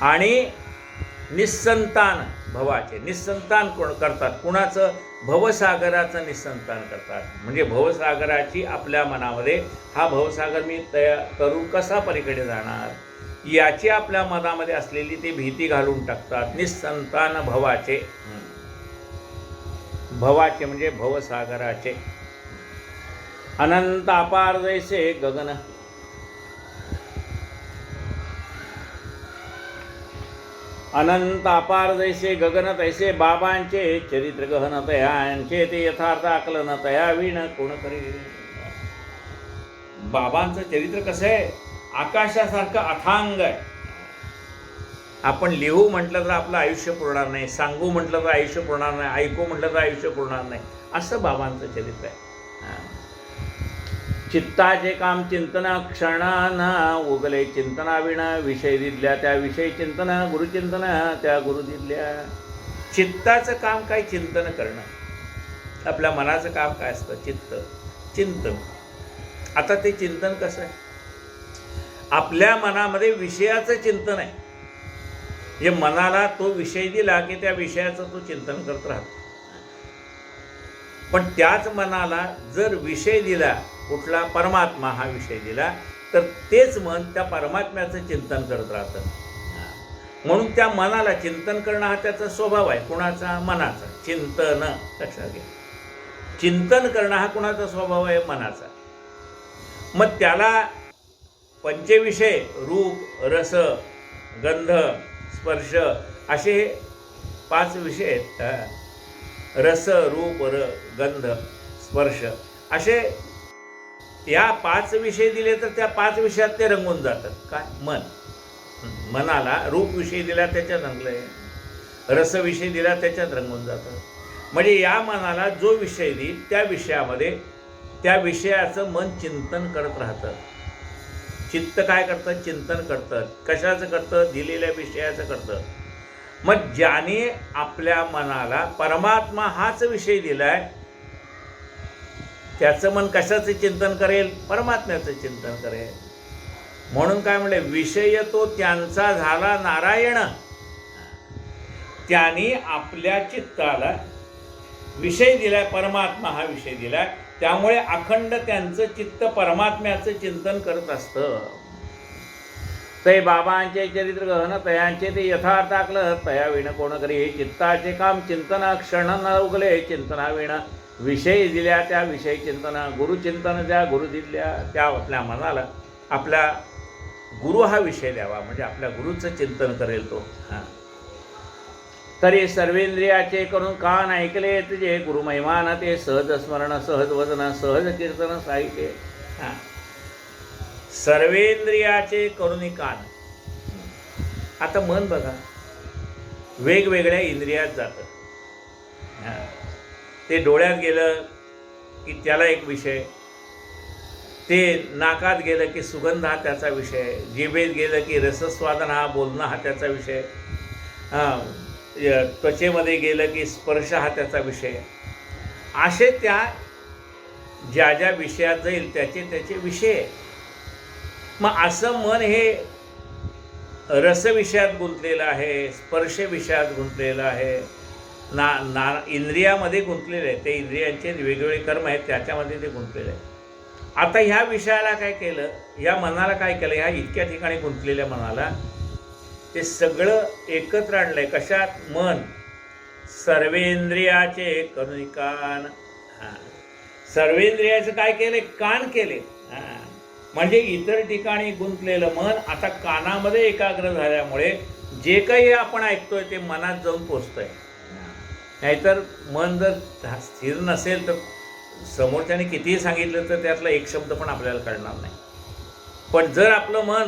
आणि निसंतान भवाचे, निसंतान कोण करतात? कुणाचं? भवसागराचं निसंतान करतात. म्हणजे भवसागराची आपल्या मनामध्ये, हा भवसागर मी करू कसा पलीकडे जाणार याची आपल्या मनामध्ये असलेली ती भीती घालून टाकतात. निसंतान भवाचे, भवाचे म्हणजे भवसागराचे. अनंत अपार जैसे गगन, अनंत अपार जैसे गगन तैसे बाबांचे चरित्र गहन तयांचे ते यथार्थ आकलन तया विण कोण करी. बाबांचं चरित्र कसं आहे? आकाशासारखं अथांग आहे. आपण लिहू म्हटलं तर आपलं आयुष्य पुरणार नाही, सांगू म्हटलं तर आयुष्य पुरणार नाही, ऐकू म्हटलं तर आयुष्य पुरणार नाही. असं बाबांचं चरित्र आहे. चित्ताचे काम चिंतन क्षणान उगले चिंतना विण विषय दिदल्या त्या विषय चिंतन गुरुचिंतन त्या गुरु दिदल्या. चित्ताचं काम काय? चिंतन करणं. आपल्या मनाचं काम काय असतं? चित्त, चिंतन. आता ते चिंतन कसं आहे? आपल्या मनामध्ये विषयाचं चिंतन आहे. हे मनाला तो विषय दिला की त्या विषयाचं तो चिंतन करत राहतो. पण त्याच मनाला जर विषय दिला, कुठला? परमात्मा हा विषय दिला, तर तेच मन त्या परमात्म्याचं चिंतन करत राहतं. म्हणून त्या मनाला चिंतन करणं हा त्याचा स्वभाव आहे. कुणाचा? मनाचा. चिंतन, लक्षात घ्या. चिंतन करणं हा कुणाचा स्वभाव आहे? मनाचा. मग त्याला पंचविषय रूप, रस, गंध, स्पर्श असे 5 विषय आहेत. रस, रूप, गंध, स्पर्श असे या 5 विषय दिले तर त्या 5 विषयात ते रंगून जातात. काय? मन. मनाला रूप विषय दिला त्याच्यात रंगलंय, रस विषय दिला त्याच्यात रंगून जातं. म्हणजे या मनाला जो विषय देईल त्या विषयामध्ये त्या विषयाचं मन चिंतन करत राहतं. चित्त काय करतं? चिंतन करतं. कशाचं करतं? दिलेल्या विषयाचं करतं. मग ज्याने आपल्या मनाला परमात्मा हाच विषय दिलाय त्याचं मन कशाचं चिंतन करेल? परमात्म्याचं चिंतन करेल. म्हणून काय म्हणले? विषय तो त्यांचा झाला नारायण. त्यांनी आपल्या चित्ताला विषय दिलाय, परमात्मा हा विषय दिलाय. त्यामुळे अखंड त्यांचं चित्त परमात्म्याचं चिंतन करत असतं. ते बाबांचे चरित्र गहन तयांचे ते यथार्थ आकलन तया विण कोण करी. हे चित्ताचे काम चिंतन क्षण न उगले चिंतना विण विषय दिल्या त्या विषय चिंतन गुरुचिंतन त्या गुरु दिल्या. त्या आपल्या मनाला आपल्या गुरु हा विषय द्यावा, म्हणजे आपल्या गुरुचं चिंतन करेल तो. तरी सर्वेंद्रियाचे करून कान ऐकले तुझे गुरुमहिमान ते सहज स्मरण सहज वदन सहज कीर्तन साहित्य. सर्वेंद्रियाचे करुणी कान. आता मन बघा वेगवेगळ्या इंद्रियात जातं. ते डोळ्यात गेलं की त्याला एक विषय, ते नाकात गेलं की सुगंध हा त्याचा विषय, जिभेत गेलं की रसस्वादन हा बोलणं हा त्याचा विषय, त्वचेमध्ये गेलं की स्पर्श हा त्याचा विषय. असे त्या ज्या ज्या विषयात जाईल त्याचे त्याचे विषय. मग असं मन हे रसविषयात गुंतलेलं आहे, स्पर्श विषयात गुंतलेलं आहे, इंद्रियामध्ये गुंतलेलं आहे. ते इंद्रियांचे वेगवेगळे कर्म आहेत त्याच्यामध्ये ते गुंतलेलं आहे. आता ह्या विषयाला काय केलं, या मनाला काय केलं, ह्या इतक्या ठिकाणी गुंतलेल्या मनाला ते सगळं एकत्र आणलंय. कशात? मन सर्वेंद्रियाचे करुणी कान. सर्वेंद्रियाचं काय केले? कान केले. म्हणजे इतर ठिकाणी गुंतलेलं मन आता कानामध्ये एकाग्र झाल्यामुळे जे काही आपण ऐकतोय ते मनात जाऊन पोचतंय. नाहीतर मन जर स्थिर नसेल तर समोरच्याने कितीही सांगितलं तर त्यातला एक शब्द पण आपल्याला कळणार नाही. पण जर आपलं मन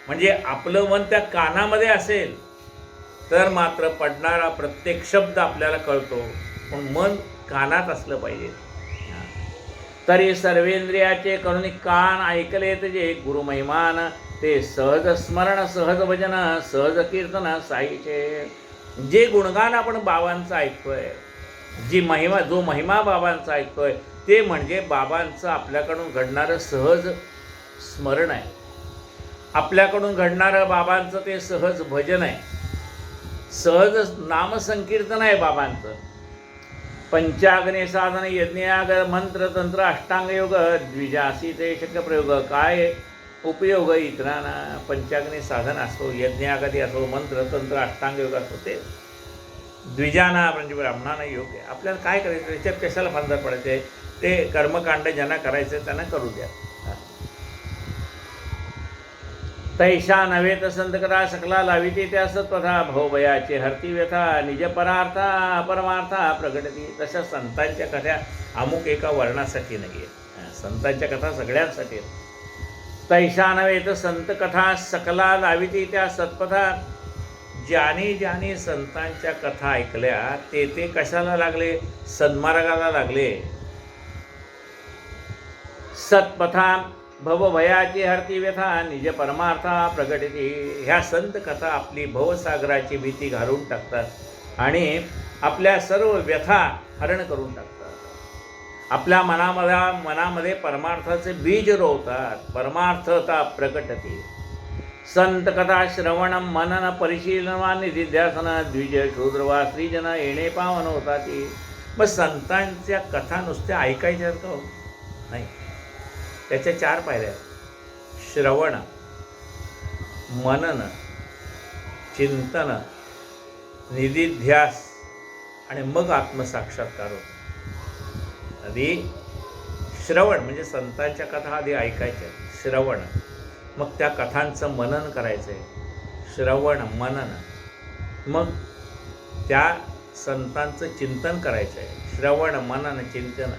म्हणजे आपलं मन त्या कानामध्ये असेल तर मात्र पडणारा प्रत्येक शब्द आपल्याला कळतो. पण मन कानात असलं पाहिजे. तरी सर्वेंद्रियाचे करुणी कान ऐकले जे गुरुमहिमान, ते सहज स्मरण सहज भजन सहज कीर्तन साईचे. जे गुणगान आपण बाबांचं ऐकतोय, जो महिमा बाबांचा ऐकतोय ते म्हणजे बाबांचं आपल्याकडून घडणारं सहज स्मरण आहे, आपल्याकडून घडणारं बाबांचं ते सहज भजन आहे, सहज नामसंकीर्तन आहे बाबांचं. पंचाग्नी साधन यज्ञयाग मंत्र तंत्र अष्टांग योग द्विजासी ते शक्य प्रयोग. काय उपयोग इतरांना? पंचाग्नी साधन असो, यज्ञयागादी असो, मंत्र तंत्र अष्टांग योग असो, ते द्विजांना म्हणजे ब्राह्मणांना योग आहे. आपल्याला काय करायचं, त्याच्यात कशाला फांदर पडायचं आहे? ते कर्मकांड ज्यांना करायचं त्यांना करू द्या. तैशा नव्हे तर संत कथा सकला लाविते त्या सत्वथा भवभयाचे हरती व्यथा निज परार्था परमार्था प्रगटती. तशा संतांच्या कथा अमुक एका वर्णासाठी नाही आहे, संतांच्या कथा सगळ्यांसाठी. तैशा नव्हे तर संत कथा सकला लाविते त्या सत्पथा. ज्याने ज्याने संतांच्या कथा ऐकल्या ते कशाला लागले? सन्मार्गाला लागले. सत्पथा भवभयाची हरती व्यथा निज परमार्था प्रगटती. ह्या संत कथा आपली भवसागराची भीती घालून टाकतात आणि आपल्या सर्व व्यथा हरण करून टाकतात. आपल्या मनामध्ये परमार्थाचे बीज रोवतात. परमार्थता प्रकटते. संत कथा श्रवण मनन परिशीलन निधिध्यासन द्विज शूद्र वा स्त्रीजन येणे पावन होतात. मग संतांच्या कथा नुसत्या ऐकायच्या का? नाही, त्याच्या 4 पायऱ्या: श्रवण, मनन, चिंतन, निधिध्यास आणि मग आत्मसाक्षात्कार होतो. आधी श्रवण म्हणजे संतांच्या कथा आधी ऐकायच्या, श्रवण. मग त्या कथांचं मनन करायचं आहे, श्रवण मनन. मग त्या संतांचं चिंतन करायचं आहे, श्रवण मनन चिंतन.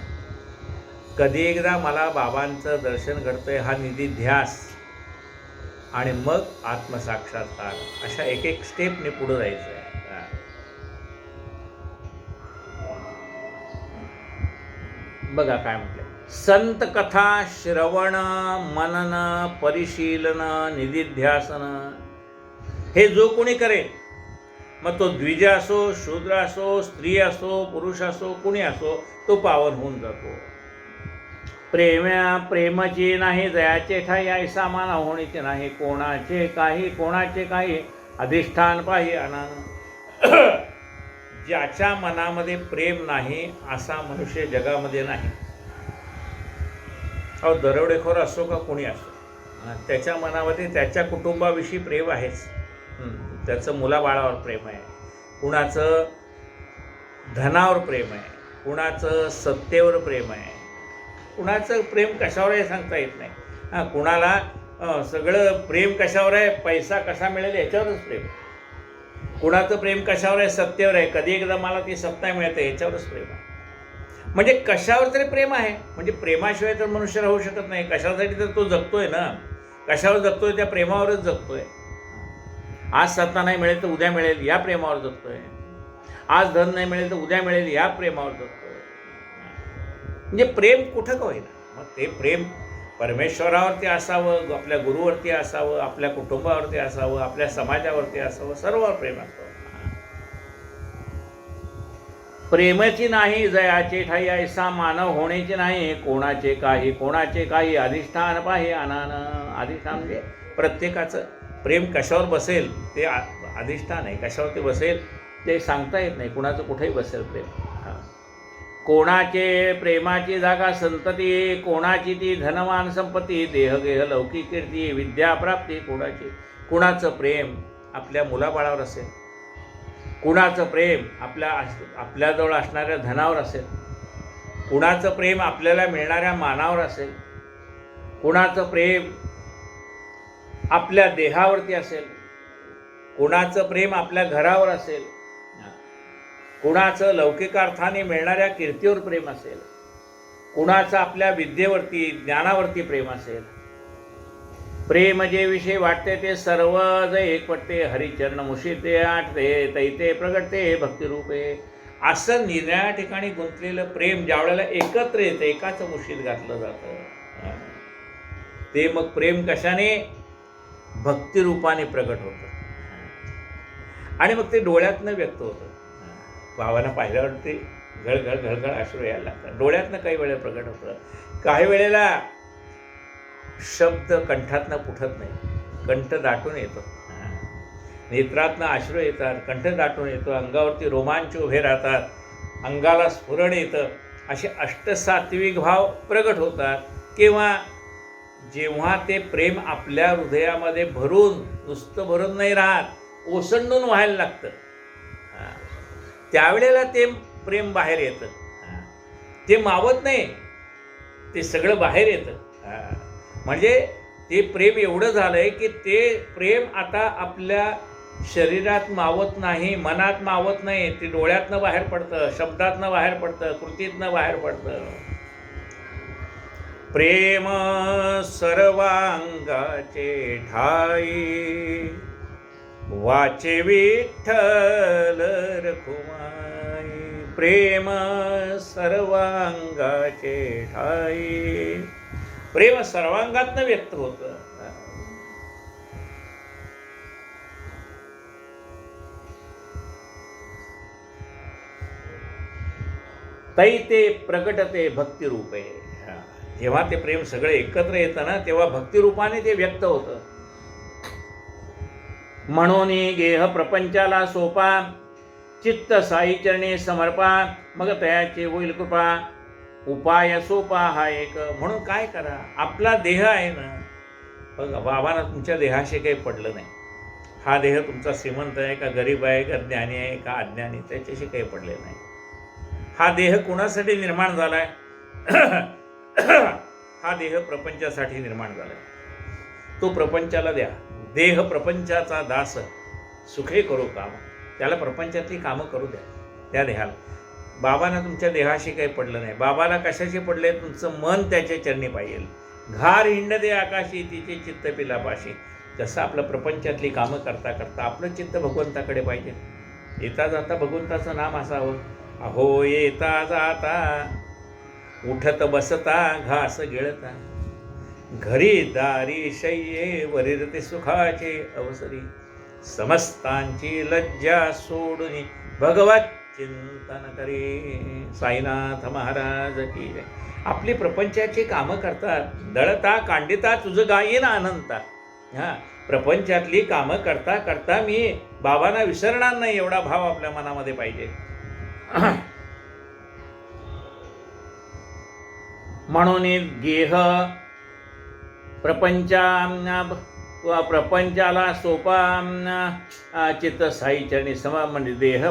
कधी एकदा मला बाबांचं दर्शन घडतंय हा निधिध्यास आणि मग आत्मसाक्षात्कार. अशा एक एक स्टेपने पुढे जायचं आहे. बघा काय म्हटलं: संत कथा श्रवण मनन परिशीलन निधिध्यासन. हे जो कोणी करेल, मग तो द्विज असो, शूद्र असो, स्त्री असो, पुरुष असो, कुणी असो, तो पावन होऊन जातो. प्रेमाची नाही दयाचे ठाई ऐसा माना होणीचे नाही. कोणाचे काही अधिष्ठान पाही अनान. ज्याच्या मनामध्ये प्रेम नाही असा मनुष्य जगामध्ये नाही. अहो, दरोडेखोर असो का कोणी असो, त्याच्या मनामध्ये त्याच्या कुटुंबाविषयी प्रेम आहेच. त्याचं मुलाबाळावर प्रेम आहे, कुणाचं धनावर प्रेम आहे, कुणाचं सत्तेवर प्रेम आहे, कुणाचं प्रेम कशावर आहे सांगता येत नाही. कुणाला सगळं प्रेम कशावर आहे? पैसा कसा मिळेल याच्यावरच प्रेम. कुणाचं प्रेम कशावर आहे? सत्तेवर आहे. कधी एकदा मला ती सत्ता मिळते याच्यावरच प्रेम आहे. म्हणजे कशावर तरी प्रेम आहे. म्हणजे प्रेमाशिवाय तर मनुष्य राहू शकत नाही. कशासाठी तर तो जगतोय ना, कशावर जगतोय? त्या प्रेमावरच जगतोय. आज सत्ता नाही मिळेल तर उद्या मिळेल या प्रेमावर जगतोय. आज धन नाही मिळेल तर उद्या मिळेल या प्रेमावर जगतोय. म्हणजे प्रेम कुठं का होईना. मग ते प्रेम परमेश्वरावरती असावं, आपल्या गुरुवरती असावं, आपल्या कुटुंबावरती असावं, आपल्या समाजावरती असावं, सर्वांवर प्रेम असतं. प्रेमची नाही जयाचे ठाई ऐसा मानव होण्याचे नाही कोणाचे काही अधिष्ठान पाहे अनान. अधिष्ठान म्हणजे प्रत्येकाचं प्रेम कशावर बसेल ते अधिष्ठान आहे, कशावर ते बसेल ते सांगता येत नाही, कुणाचं कुठेही बसेल प्रेम. कोणाचे प्रेमाची जागा संतती, कोणाची ती धनवान संपत्ती, देहगेह लौकिक कीर्ती, विद्याप्राप्ती. कुणाचं प्रेम आपल्या मुलाबाळावर असेल, कुणाचं प्रेम आपल्याजवळ असणाऱ्या धनावर असेल, कुणाचं प्रेम आपल्याला मिळणाऱ्या मानावर असेल, कुणाचं प्रेम आपल्या देहावरती असेल, कुणाचं प्रेम आपल्या घरावर असेल, कुणाचं लौकिकार्थाने मिळणाऱ्या कीर्तीवर प्रेम असेल, कुणाचं आपल्या विद्येवरती ज्ञानावरती प्रेम असेल. प्रेम जे विषय वाटते ते सर्व जे एकपटते, हरिचरण मुशीते आठते, तैते प्रगटते भक्तिरूपे. असं निऱ्या ठिकाणी गुंतलेलं प्रेम ज्या वेळेला एकत्र येतं, एकाच मुशीत घातलं जातं, ते मग प्रेम कशाने भक्तिरूपाने प्रगट होतं आणि मग ते डोळ्यातनं व्यक्त होतं. भावानं पाहिल्यावर ते घळघळ घळघळ अश्रू यायला लागतात. डोळ्यातनं काही वेळेला प्रगट होतं, काही वेळेला शब्द कंठातनं फुटत नाही, कंठ दाटून येतो, नेत्रातनं अश्रू येतात, कंठ दाटून येतो, अंगावरती रोमांच उभे राहतात, अंगाला स्फुरण येतं. असे अष्टसात्विक भाव प्रगट होतात. किंवा जेव्हा ते प्रेम आपल्या हृदयामध्ये भरून, नुसतं भरून नाही राहत, ओसंडून व्हायला लागतं, त्यावेळेला ते प्रेम बाहेर येतं. ते मावत नाही, ते सगळं बाहेर येतं. म्हणजे ते प्रेम एवढं झालंय की ते प्रेम आता आपल्या शरीरात मावत नाही, मनात मावत नाही, ते डोळ्यातनं बाहेर पडतं, शब्दातनं बाहेर पडतं, कृतीतनं बाहेर पडतं. प्रेम सर्वांगाचे ठाई, वाचे विठ्ठल रखुमाई. प्रेम सर्वांगाचे ठाई, प्रेम सर्वांगातनं व्यक्त होतं. तै ते प्रगटते भक्तिरूपे. जेव्हा ते प्रेम सगळं एकत्र येतं ना, तेव्हा भक्तिरूपाने ते व्यक्त होतं. म्हणून गेह प्रपंचाला सोपा, चित्त साई चरणी समर्पा, मग तयाची होईल कृपा. उपाय सोपा हा एक. म्हणून काय करा, आपला देह आहे ना, बघा बाबांना तुमच्या देहाशी काही पडलं नाही. हा देह तुमचा श्रीमंत आहे का गरीब आहे का ज्ञानी आहे का अज्ञानी, त्याच्याशी काही पडले नाही. हा देह कुणासाठी निर्माण झालाय? हा देह प्रपंचासाठी निर्माण झालाय. तो प्रपंचाला द्या. देह प्रपंचाचा दास, सुखे करो काम. त्याला प्रपंचातली कामं करू द्या त्या देहाला. बाबांना तुमच्या देहाशी काही पडलं नाही. बाबाला कशाशी पडले? तुमचं मन त्याच्या चरणी पाहिजे. घार हिंडदे आकाशी, तिचे चित्त पिलापाशी. जसं आपलं प्रपंचातली कामं करता करता आपलं चित्त भगवंताकडे पाहिजे. येता जाता भगवंताचं नाम असावं. अहो येता जाता, उठत बसता, घास गिळता, घरी दारी शय्ये वरिरते सुखाचे अवसरी. समस्तांची लज्जा सोडून भगवत चिंतन करे. साईनाथ महाराज की जय. आपली प्रपंचाची कामं करतात, दळता कांडिता तुझं गायीन अनंता. प्रपंचातली कामं करता करता मी बाबांना विसरणार नाही, एवढा भाव आपल्या मनामध्ये पाहिजे. म्हणून गेह प्रपंचाला सोपा, चित्त साई चरणी म्हणजे गेह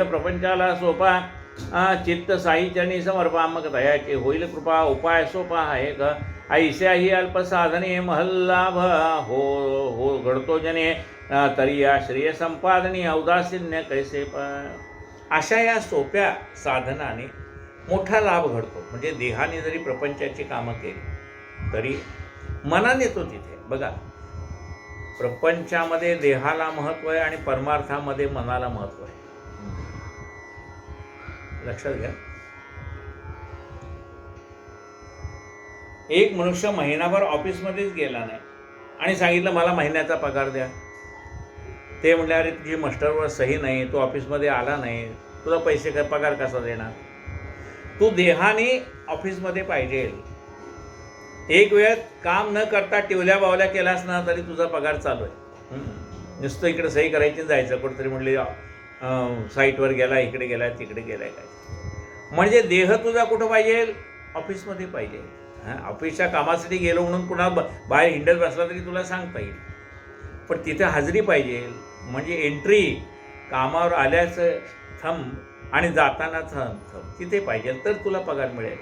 प्रपंचाला सोपा, चित्त साई चरणी समर्पा, मग दयाचे होईल कृपा. उपाय सोपा आहे ग, ऐशाही अल्प साधने महल्लाभ हो घडतो जने, तरी या श्रेय संपादनी औदासीन्य कैसे. अशा या सोप्या साधनाने मोठा लाभ घडतो. म्हणजे देहाने जरी प्रपंचाची कामं केली तरी मनाने तो तिथे. बघा, प्रपंचामध्ये देहाला महत्त्व आहे आणि परमार्थामध्ये मनाला महत्त्व आहे. लक्षात घ्या. एक मनुष्य महिनाभर ऑफिसमध्येच गेला नाही आणि सांगितलं मला महिन्याचा पगार द्या. ते म्हणले अरे तुझी मास्टरवर सही नाही, तो ऑफिसमध्ये आला नाही, तुला पैसे पगार कसा देणार? तू देहाने ऑफिसमध्ये पाहिजे. एक वेळ काम न करता टिवल्या बावल्या केलास ना तरी तुझा पगार चालू आहे. नुसतं इकडे सही करायची जायचं, कुठेतरी म्हणले साईटवर गेला, इकडे गेला, तिकडे गेलाय काय. म्हणजे देह तुझा कुठं पाहिजे? ऑफिसमध्ये पाहिजे. ऑफिसच्या कामासाठी गेलो म्हणून पुन्हा बाहेर हिंडत बसला तरी तुला सांगता येईल, पण तिथे हजेरी पाहिजे. म्हणजे एंट्री, कामावर आल्याचं थंब आणि जाताना थंब तिथे पाहिजे, तर तुला पगार मिळेल.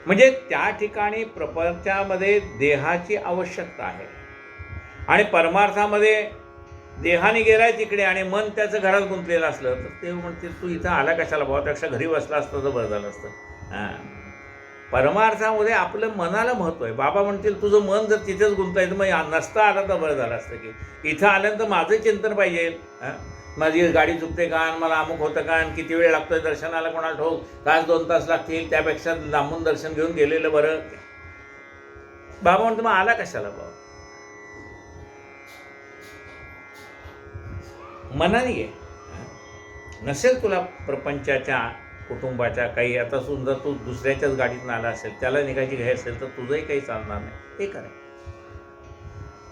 म्हणजे त्या ठिकाणी प्रपंचामध्ये देहाची आवश्यकता आहे आणि परमार्थामध्ये देहाने गेलाय तिकडे आणि मन त्याचं घरात गुंतलेलं असलं तर ते म्हणतील तू इथं आला कशाला बाबा, त्यापेक्षा घरी बसला असतं तर बरं झालं असतं. परमार्थामध्ये आपलं मनाला महत्त्व आहे. बाबा म्हणतील तुझं मन जर तिथेच गुंतायचं मग नसता आला तर बरं झालं असतं की इथं आल्यानंतर माझं चिंतन पाहिजे. माझी गाडी चुकते का, मला अमुक होतं का, किती वेळ लागतोय दर्शनाला, कोणाला ठोक, तास 2 तास लागतील, त्यापेक्षा लांबून दर्शन घेऊन गेलेलं बरं. बाबा म्हणतो मग आला कशाला बाबा, मनाने ये. नसेल तुला प्रपंचाच्या कुटुंबाच्या काही, आता सुंदर तू दुसऱ्याच्याच गाडीतून आला असेल, त्याला निघायची घाई असेल तर तुझंही काही चालणार नाही, हे करायचं.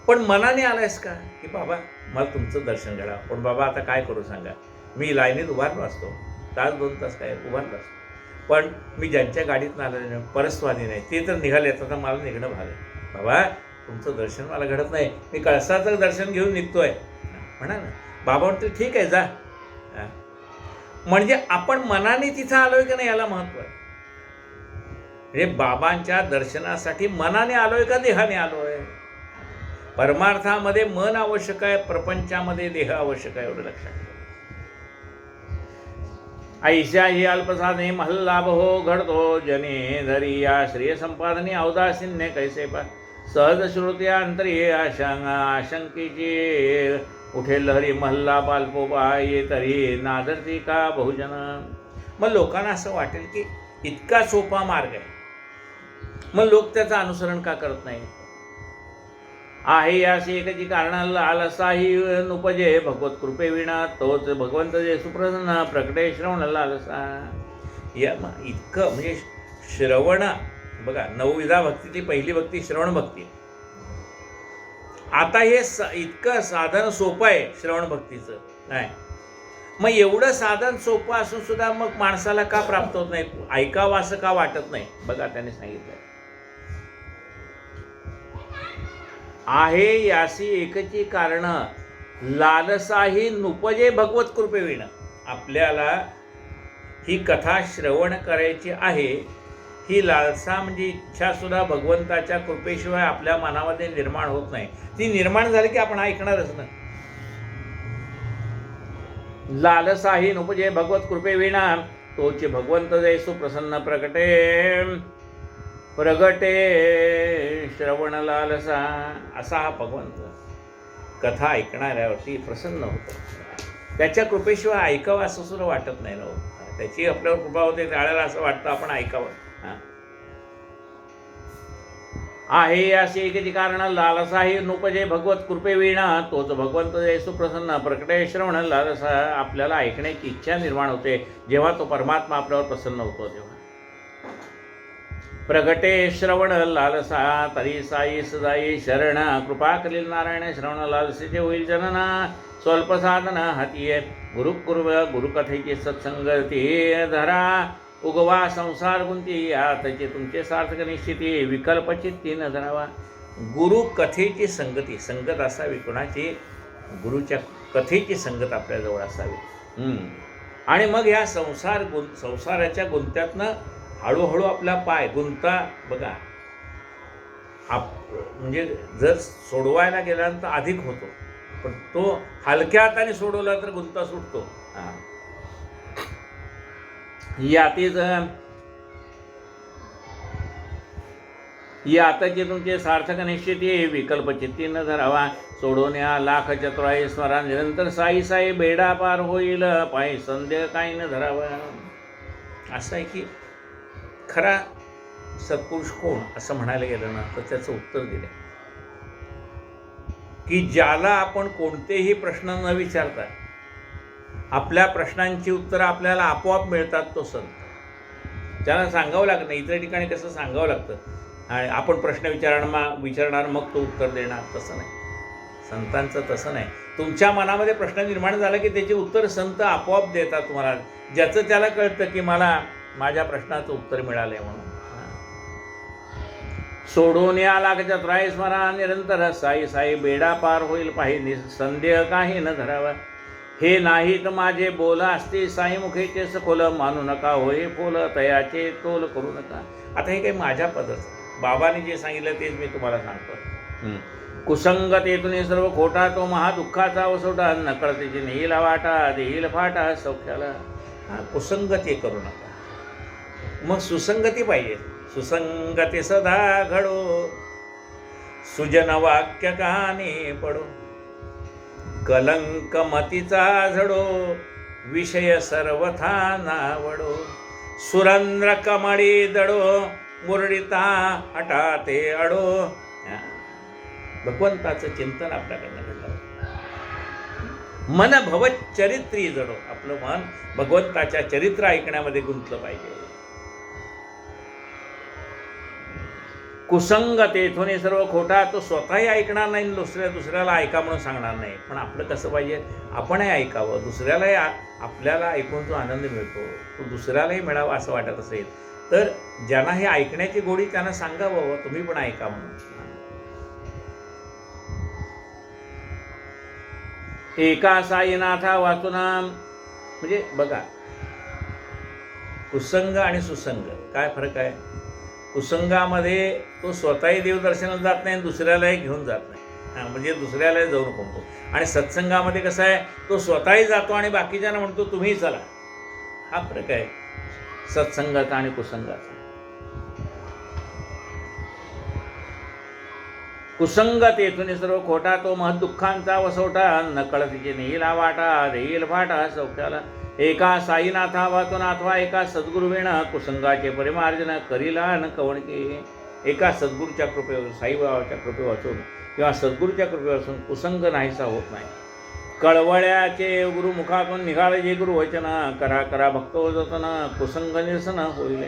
पण मनाने आलायस का की बाबा मला तुमचं दर्शन घडा. पण बाबा आता काय करू सांगा, मी लाईनीत उभारलो असतो, तास 2 तास काय उभारलो असतो, पण मी ज्यांच्या गाडीतून आलेलं परस्वादी नाही, ते तर निघाले, तर मला निघणं भाग आहे. बाबा तुमचं दर्शन मला घडत नाही, मी कळसाचं दर्शन घेऊन निघतोय म्हणा ना. बाबा म्हणतो ठीक आहे जा. म्हणजे आपण मनाने तिथं आलोय का नाही याला महत्व आहे. म्हणजे बाबांच्या दर्शनासाठी मनाने आलोय का देहाने आलोय. परमार्थामध्ये मन आवश्यक आहे, प्रपंचामध्ये देह आवश्यक आहे, एवढं लक्षात ठेवा. ऐशा ही अल्पसाधने महल्लाभ हो घडतो जने धरी या श्रेय संपादने औदासीन्य कैसे पा सहज श्रुती अंतरी आशंकीची उठे लहरी महल्ला बाल्पोबा ये तरी नादरती का बहुजन. मग लोकांना असं वाटेल की इतका सोपा मार्ग आहे, मग लोक त्याचं अनुसरण का करत नाही. आहे याशी एकची कारण लालसाही नुपजे भगवत कृपे विना तोच भगवंत जे सुप्रसन्न प्रकटे श्रवण लालसा. या इतकं म्हणजे श्रवण बघा, 9विधा भक्तीतली पहिली भक्ती श्रवण भक्ती. आता हे इतकं साधन सोपं आहे श्रवण भक्तीचं नाही. मग एवढं साधन सोपं असून सुद्धा मग माणसाला का प्राप्त होत नाही, ऐकावं असं का वाटत नाही. बघा त्याने सांगितलं आहे यासी एकची कारण लालसाही नुपजे भगवत कृपे विना. आपल्याला ही कथा श्रवण करायची आहे, ही लालसा म्हणजे इच्छा सुद्धा भगवंताच्या कृपेशिवाय आपल्या मनामध्ये निर्माण होत नाही. ती निर्माण झाली की आपण ऐकणारच ना. लालसाही नुपजे भगवत कृपे विना तोचे भगवंत जैसु प्रसन्न प्रगटे श्रवण लालसा. असा हा भगवंत कथा ऐकणाऱ्यावरती प्रसन्न होतो. त्याच्या कृपेशिवाय ऐकावं असं सुद्धा वाटत नाही ना. त्याची आपल्यावर कृपा होते, त्यावेळेला असं वाटतं आपण ऐकावं. आहे असे एकेची कारण लालसाही नुपजे भगवत कृपे विना तोच भगवंत जैसु प्रसन्न प्रकटे श्रवण लालसा. आपल्याला ऐकण्याची इच्छा निर्माण होते जेव्हा तो परमात्मा आपल्यावर प्रसन्न होतो तेव्हा. प्रगटे श्रवण लालसा तरी साई सदाई शरण कृपा करील नारायण श्रवण लालसेचे होईल जनना. स्वल्प साधन हाती गुरुकथेची सत्संगती धरा. उगवा संसार गुंती यातचे तुमचे सार्थक निश्चिती. विकल्पचित्ती न धरावा. गुरुकथेची संगती, संगत असावी कोणाची, गुरुच्या कथेची संगत आपल्याजवळ असावी. आणि मग ह्या संसाराच्या गुंत्यातनं हळूहळू आपला पाय गुंता बघा. म्हणजे जर सोडवायला गेल्यानंतर अधिक होतो, पण तो हलक्या हाताने सोडवला तर गुंता सुटतो. यातीच यातचे तुमचे सार्थक निश्चिती. विकल्पचित्ती न धरावा. सोडवण्या लाख चतुराई स्मरा निरंतर साई साई बेडा पार होईल पायी संदेह काही न धरावा. असं आहे की खरा सत्पुरुष कोण असं म्हणायला गेलं ना तर त्याचं उत्तर दिलं की ज्याला आपण कोणतेही प्रश्न न विचारता आपल्या प्रश्नांची उत्तरं आपल्याला आपोआप मिळतात तो संत. त्यांना सांगावं लागत नाही. इतर ठिकाणी कसं सांगावं लागतं आणि आपण प्रश्न विचारणार मग तो उत्तर देणार, तसं नाही. संतांचं तसं नाही. तुमच्या मनामध्ये प्रश्न निर्माण झाला की त्याचे उत्तर संत आपोआप देतात तुम्हाला, ज्याचं त्याला कळतं की मला माझ्या प्रश्नाचं उत्तर मिळालंय म्हणून. सोडून या लागच्या त्राय स्मरा निरंतर, साई साई बेडा पार होईल पाहि संदेह काही न धरावा. हे नाहीत माझे बोल असते साई मुखेचे सखोल, मानू नका होय फोल तयाचे तोल करू नका. आता हे काही माझ्या पदाचं, बाबांनी जे सांगितलं तेच मी तुम्हाला सांगतो. कुसंगतेतून सर्व खोटा तो महादुःखाचा वसोटा, नकळतेची नेईल वाटा देईल फाटा सौख्याला. कुसंगती करू नका. मग सुसंगती पाहिजे. सुसंगती सदा घडो, सुजन वाक्य कानी पडो, कलंक मतीचा झडो, विषय सर्वथा नावडो, सुरंद्र कमळी दडो, मुरडिता हटाते अडो. भगवंताचं चिंतन आपल्याकडनं घडलं. मन भवचरित्री जडो, आपलं मन भगवंताच्या चरित्र ऐकण्यामध्ये गुंतलं पाहिजे. कुसंगतेतून सर्व खोटा, तो स्वतःही ऐकणार नाही, दुसऱ्याला ऐका म्हणून सांगणार नाही. पण आपलं कसं पाहिजे, आपणही ऐकावं, दुसऱ्यालाही आपल्याला ऐकून जो आनंद मिळतो तो दुसऱ्यालाही मिळावा असं वाटत असेल तर ज्यांना हे ऐकण्याची गोडी त्यांना सांगावं तुम्ही पण ऐका म्हणून. एका साईनाथा वाचुना, म्हणजे बघा कुसंग आणि सुसंग काय फरक आहे. कुसंगामध्ये तो स्वतःही देवदर्शनाला जात नाही, दुसऱ्यालाही घेऊन जात नाही, म्हणजे दुसऱ्यालाही जाऊ नको म्हणतो. आणि सत्संगामध्ये कसं आहे, तो स्वतःही जातो आणि बाकीच्यांना म्हणतो तुम्ही चला. हा फरक आहे सत्संगाचा आणि कुसंगाचा. कुसंगतेतून सर्व खोटा तो महदुःखांचा वसोटा, नकळतीचे नेईला वाटा देईल फाटा सौख्याला. एका साईनाथा वाचून अथवा एका सद्गुरुवेण, कुसंगाचे परिमार्जन करीला न कवणके. एका सद्गुरूच्या कृपेवर, साईबाबाच्या कृपे वाचून किंवा सद्गुरूच्या कृपे वाचून कुसंग नाहीसा होत नाही. कळवळ्याचे गुरुमुखातून निघाले जे गुरुवचन, करा करा भक्तो जतन कुसंग निरसन होईल.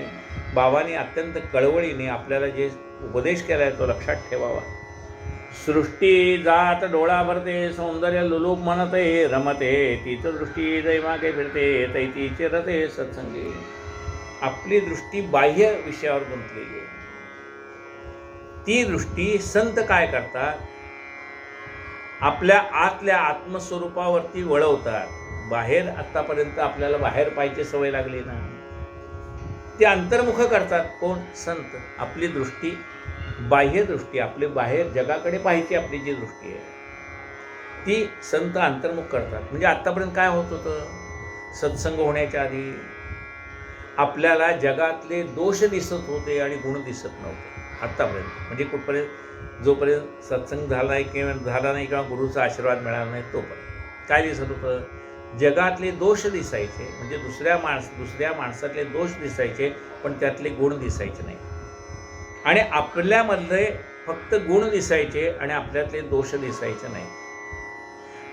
बाबांनी अत्यंत कळवळीने आपल्याला जे उपदेश केला आहे तो लक्षात ठेवावा. सृष्टी जात डोळा भरते, सौंदर्य लुलूप म्हणते रमते, तीच दृष्टी दैमागे फिरते, तैतीचे रते सत्संगी. आपली दृष्टी बाह्य विषयावर गुंतलेली आहे. ती दृष्टी संत काय करतात, आपल्या आतल्या आत्मस्वरूपावरती वळवतात. बाहेर आतापर्यंत आपल्याला बाहेर पाहायची सवय लागली ना, ते अंतर्मुख करतात. कोण? संत. आपली दृष्टी बाह्य दृष्टी, आपली बाहेर जगाकडे पाहायची आपली जी दृष्टी आहे ती संत अंतर्मुख करतात. म्हणजे आत्तापर्यंत काय होत होतं, सत्संग होण्याच्या आधी आपल्याला जगातले दोष दिसत होते आणि गुण दिसत नव्हते. आत्तापर्यंत म्हणजे कुठपर्यंत, जोपर्यंत सत्संग झाला नाही किंवा गुरुचा आशीर्वाद मिळाला नाही तोपर्यंत काय दिसत होतं, जगातले दोष दिसायचे. म्हणजे दुसऱ्या माणसातले दोष दिसायचे पण त्यातले गुण दिसायचे नाही. आणि आपल्यामधले फक्त गुण दिसायचे आणि आपल्यातले दोष दिसायचे नाही.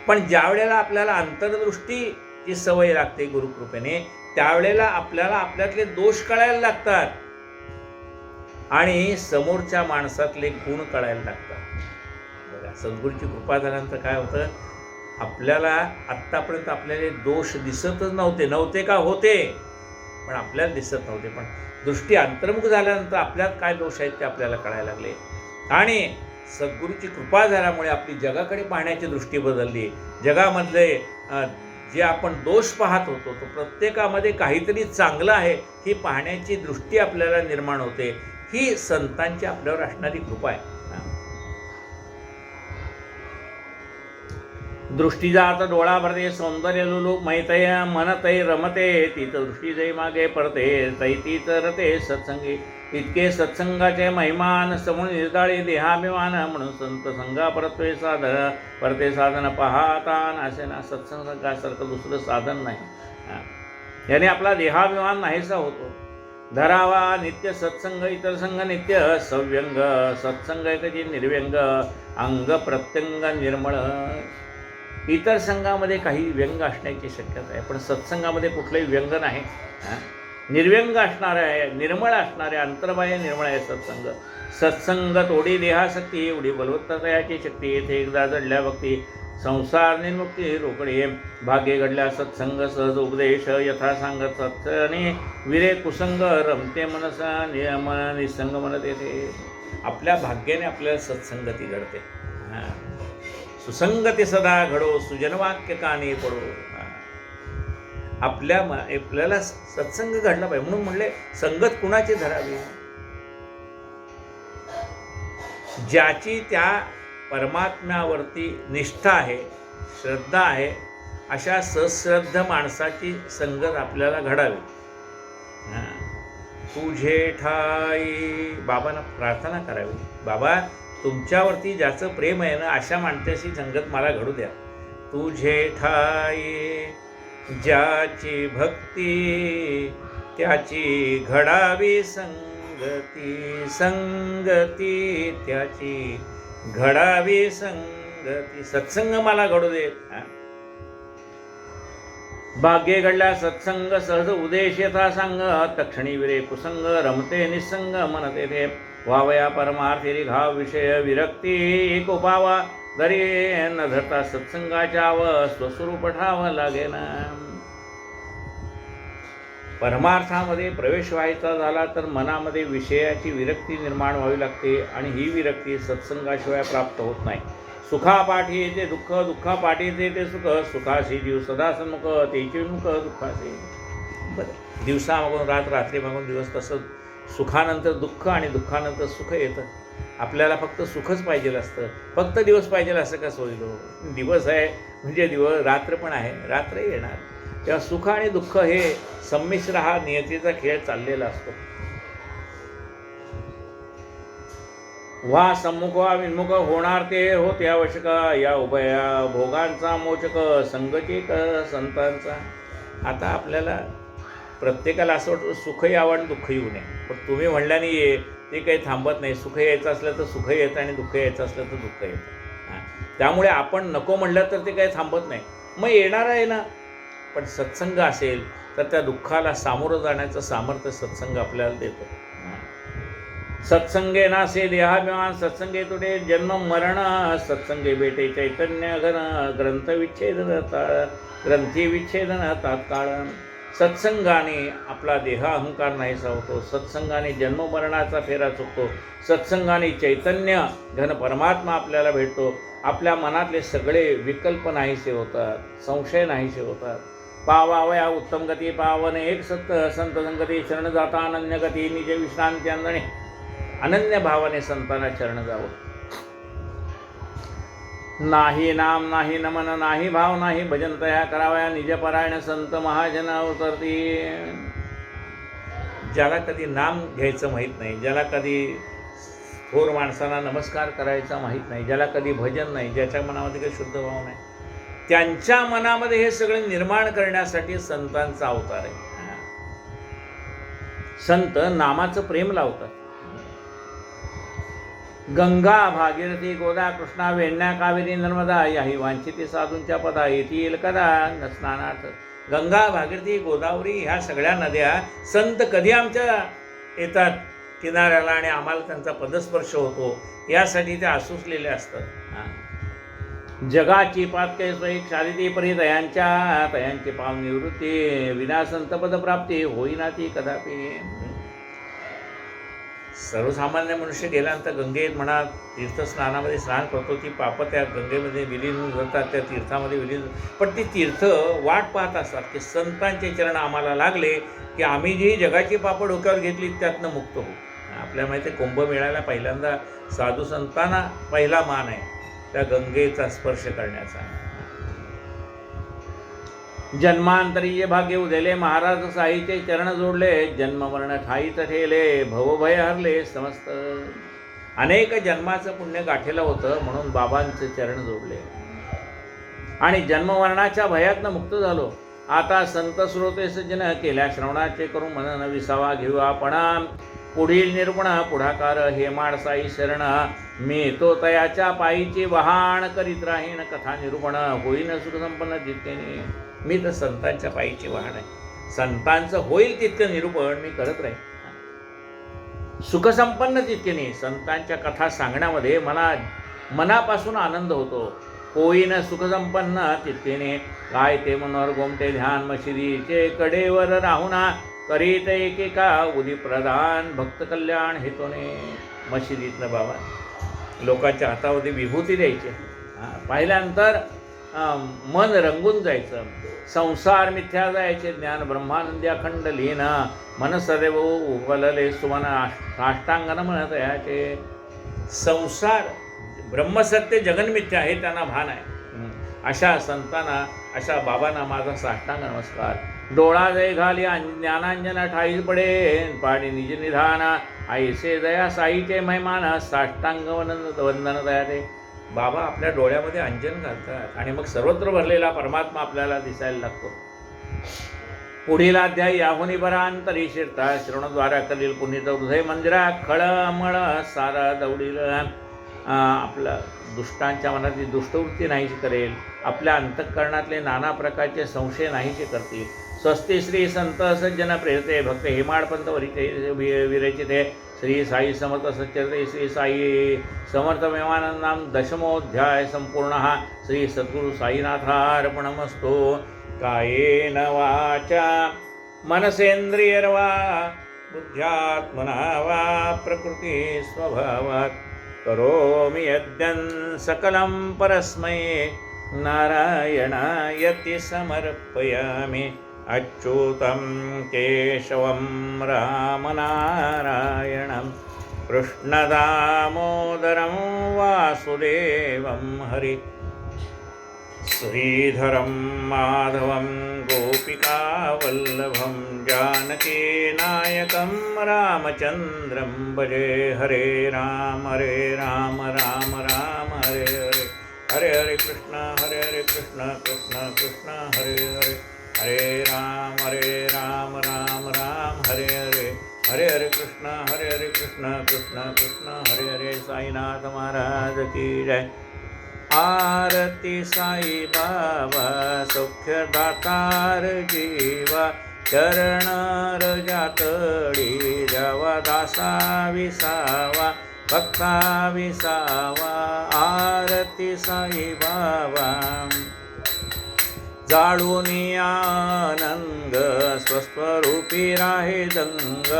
पण ज्या वेळेला आपल्याला अंतर्दृष्टीची सवय लागते गुरुकृपेने, त्यावेळेला आपल्याला आपल्यातले दोष कळायला लागतात आणि समोरच्या माणसातले गुण कळायला लागतात. बघा, सद्गुरूची कृपा झाल्यानंतर काय होतं, आपल्याला आत्तापर्यंत आपल्याला दोष दिसतच नव्हते का होते पण आपल्याला दिसत नव्हते. पण दृष्टी अंतर्मुख झाल्यानंतर आपल्यात काय दोष आहेत ते आपल्याला कळायला लागले. आणि सद्गुरूची कृपा झाल्यामुळे आपली जगाकडे पाहण्याची दृष्टी बदलली. जगामधले जे आपण दोष पाहत होतो तो प्रत्येकामध्ये काहीतरी चांगलं आहे ही पाहण्याची दृष्टी आपल्याला निर्माण होते. ही संतांची आपल्यावर असणारी कृपा आहे. दृष्टी जात डोळा भरते, सौंदर्य लुलूप मैतय मनतय रमते, तीच दृष्टी जै मागे पडते, तैतीच रते सत्संगी. इतके सत्संगाचे महिमान समून निर्दाळी देहाभिमान, म्हणून संत संगा परत्वे साधन पाहतान असे ना. सत्संगासारखं दुसरं साधन नाही. याने आपला देहाभिमान नाहीसा होतो. धरावा नित्य सत्संग, इतर संग नित्य सव्यंग, सत्संग एकची निर्व्यंग, अंग प्रत्यंग निर्मळ. इतर संघामध्ये काही व्यंग असण्याची शक्यता आहे, पण सत्संगामध्ये कुठलंही व्यंग नाही. निर्व्यंग असणार आहे, निर्मळ असणारे, अंतर्बाह्य निर्मळ आहे सत्संग. सत्संग तोडी देहासक्ती, एवढी बलवत्तयाची शक्ती. येथे एकदा जडल्या भक्ती, संसार निर्मुक्ती रोकडे. भाग्य घडल्या सत्संग, सहज उपदेश यथा सांगत सत्सने. विरे कुसंग रमते मनसा, मन निसंग म्हणत येते. आपल्या भाग्याने आपल्याला सत्संगती घडते. सुसंगती सदा घडो, सुजनवाक्य कानी पडो. आपल्याला सत्संग घडला पाहिजे. म्हणून म्हणले संगत कुणाची धरावी? ज्याची त्या परमात्म्यावरती निष्ठा आहे, श्रद्धा आहे, अशा सश्रद्ध माणसाची संगत आपल्याला घडावी. तुझे ठाई, बाबांना प्रार्थना करावी, बाबा तुमच्यावरती ज्याचं प्रेम आहे ना, अशा माणसाची संगत मला घडू द्या. तुझे ठाई ज्याची भक्ती, त्याची घडावी संगती. संगती त्याची घडावी संगती. सत्संग मला घडू देत. भाग्ये घडल्या सत्संग, सहज उदेश यथा सांग. तक्षणी विरे कुसंग, रमते निसंग म्हणते ते. वावया परमार्थी घाव विषय विरक्ती. एक उपावा दरी न धरता सत्संगाच्या स्वस्वरूप ठावं लागेना. परमार्थामध्ये प्रवेश व्हायचा झाला तर मनामध्ये विषयाची विरक्ती निर्माण व्हावी लागते, आणि ही विरक्ती सत्संगाशिवाय प्राप्त होत नाही. सुखापाठी येते दुःख, दुःखापाठी येते सुख. सुखाशी जीव सदा सन्मुख, तेची मुख दुःखाशी. बरं, दिवसामागून रात, रात्री मागून दिवस, तसं सुखानंतर दुःख आणि दुःखानंतर सुख येतं. आपल्याला फक्त सुखच पाहिजे असतं, फक्त दिवस पाहिजे असं कसं होईल? दिवस आहे म्हणजे दिवस, रात्र पण आहे, रात्रही येणार. तेव्हा सुख आणि दुःख हे संमिश्र हा नियतीचा खेळ चाललेला असतो. वा सम्मुख वा विन्मुख होणार ते होते आवश्यक. या उभया भोगांचा मोचक, संगचिक संतांचा. आता आपल्याला प्रत्येकाला असं वाटतं सुख यावं आणि दुःख येऊ नये, पण तुम्ही म्हणल्याने ये ते काही थांबत नाही. सुख यायचं असलं तर सुख येतं, आणि दुःख यायचं असलं तर दुःख येतं. त्यामुळे आपण नको म्हणलं तर ते काही थांबत नाही, मग येणार आहे ना. पण सत्संग असेल तर त्या दुःखाला सामोरं जाण्याचं सामर्थ्य सत्संग आपल्याला देतो. सत्संगे नासे देहाभिमान, सत्संगे तुटे जन्म मरण. सत्संगे भेटे चैतन्य घन, ग्रंथ विच्छेदन ग्रंथी विच्छेदन तात्काळ. सत्संगाने आपला देह अहंकार नाहीसा होतो. सत्संगाने जन्ममरणाचा फेरा चुकतो. सत्संगाने चैतन्य घन परमात्मा आपल्याला भेटतो. आपल्या मनातले सगळे विकल्प नाहीसे होतात, संशय नाहीसे होतात. पावावया उत्तम गती, पावन एक सत्य संत संगती. शरण जाता अनन्य गती, निज विश्रांती अंजने. अनन्य भावाने संतांना शरण जावं. नाही नाम नाही नमन, नाही भाव नाही भजन, तया करावया निजपरायण संत महाजन अवतरती. ज्याला कधी नाम घ्यायचं माहीत नाही, ज्याला कधी थोर माणसांना नमस्कार करायचा माहीत नाही, ज्याला कधी भजन नाही, ज्याच्या मनामध्ये काही शुद्ध भाव नाही, त्यांच्या मनामध्ये हे सगळे निर्माण करण्यासाठी संतांचा अवतार आहे. संत नामाचं प्रेम लावतात. गंगा भागीरथी गोदा कृष्णा वेण्या कावेरी नर्मदा, याही वांछिती साधूंच्या पदा येतील कदा न स्नानार्थ. गंगा भागीरथी गोदावरी ह्या सगळ्या नद्या संत कधी आमच्या येतात किनाऱ्याला, आणि आम्हाला त्यांचा पदस्पर्श होतो यासाठी ते आसुसलेले असतात. जगाची पातके स्वयं क्षालिती परी, तयांची पाव निवृत्ती. विना संत पदप्राप्ती होईना ती कदापि. सर्वसामान्य मनुष्य गेल्यानंतर गंगेत म्हणा तीर्थस्नानामध्ये स्नान करतो, ती पापं त्या गंगेमध्ये विलीन होतात, त्या तीर्थामध्ये विलीन. पण ती तीर्थ वाट पाहत असतात की संतांचे चरण आम्हाला लागले की आम्ही जी जगाची पापं डोक्यावर घेतली त्यातनं मुक्त होऊ. आपल्या माहिती आहे कुंभमेळ्याला पहिल्यांदा साधू संतांना पहिला मान आहे त्या गंगेचा स्पर्श करण्याचा. जन्मांतरी जे भाग्य उदेले, महाराज साईचे चरण जोडले. जन्ममरण ठाईच ठेले, भवभय हरले समस्त. अनेक जन्माचं पुण्य गाठेलं होतं म्हणून बाबांचे चरण जोडले, आणि जन्ममरणाच्या भयातनं मुक्त झालो. आता संत श्रोते सज्जन केल्या श्रवणाचे करू मनन विसावा घेऊ आपणा. पुढील निर्गुण पुढाकार हेमाड साई शरण मी तो तयाच्या पायीची वहाण करीत राहीन कथा निरूपण होईन सुखसंपन्न जितकेने. मी तर संतांच्या पायीची वहाण आहे, संतांचं होईल तितकं निरूपण मी करत राहीन. सुखसंपन्न तितकेने संतांच्या कथा सांगण्यामध्ये मला मनापासून आनंद होतो. होईन सुखसंपन्न तितकेने काय ते मनोहर गोमटे ध्यान मशिदीचे कडेवर राहुना करीत एकेका उदी प्रदान भक्त कल्याण हेतोने. मशिदीतनं बाबा लोकांच्या हातामध्ये विभूती द्यायची, पाहिल्यानंतर मन रंगून जायचं. संसार मिथ्या जायचे ज्ञान ब्रह्मानंदी अखंड लीन मन सदैव उकलले सुमन साष्टांगन म्हणत याचे. संसार ब्रह्मसत्य जगन्मिथ्या हे त्यांना भान आहे. अशा संतांना अशा बाबांना माझा साष्टांग नमस्कार. डोळा जय घाली ज्ञानांजन ठाई पडे पाडी निज निधान आईसे दया साईचे महिमान साष्टांग वंदन दया ते. बाबा आपल्या डोळ्यामध्ये अंजन घालतात आणि मग सर्वत्र भरलेला परमात्मा आपल्याला दिसायला लागतो. पुढील अध्याय याहुनी बरांतरी शिरता श्रवणद्वारा करील पुनीत हृदय मंदिरा खळमळ सारा दौडील. आपल्या दुष्टांच्या मनातली दुष्टवृत्ती नाहीशी करेल, आपल्या अंतःकरणातले नाना प्रकारचे संशय नाहीसे करतील. स्वस्ती श्री संत सज्जन प्रेरते भक्त हेमाडपंत वरिते विरचिते श्री साई समर्थ सच्चरते श्री साई समर्थ मेवानंदाम दशमोध्याय संपूर्ण. श्री सद्गुरु साईनाथार्पणमस्तु. कायेन वाचा मनसेंद्रियर्वा बुद्ध्यात्मना वा प्रकृती स्वभावात् करोमि यद्यं सकलं परस्मै नारायणायति समर्पयामि. अच्युतं केशवं रामनारायणं कृष्णदामोदरं वासुदेवं हरि श्रीधरं माधवं गोपिकावल्लभं जानकीनायकं रामचन्द्रं भजे. हरे राम राम राम हरे हरे हरे हरे कृष्ण कृष्ण कृष्ण हरे हरे हरे राम राम राम हरे हरे हरे हरे कृष्ण कृष्ण कृष्ण हरे हरे. साईनाथ महाराज की जय. आरती साई बाबा सौख्य दातार जीवा चरण रजातडी जावा दासा विसावा भक्ता विसावा. आरती साई बाबा जाळूनी आनंद स्वस्वरूपी राहे दंग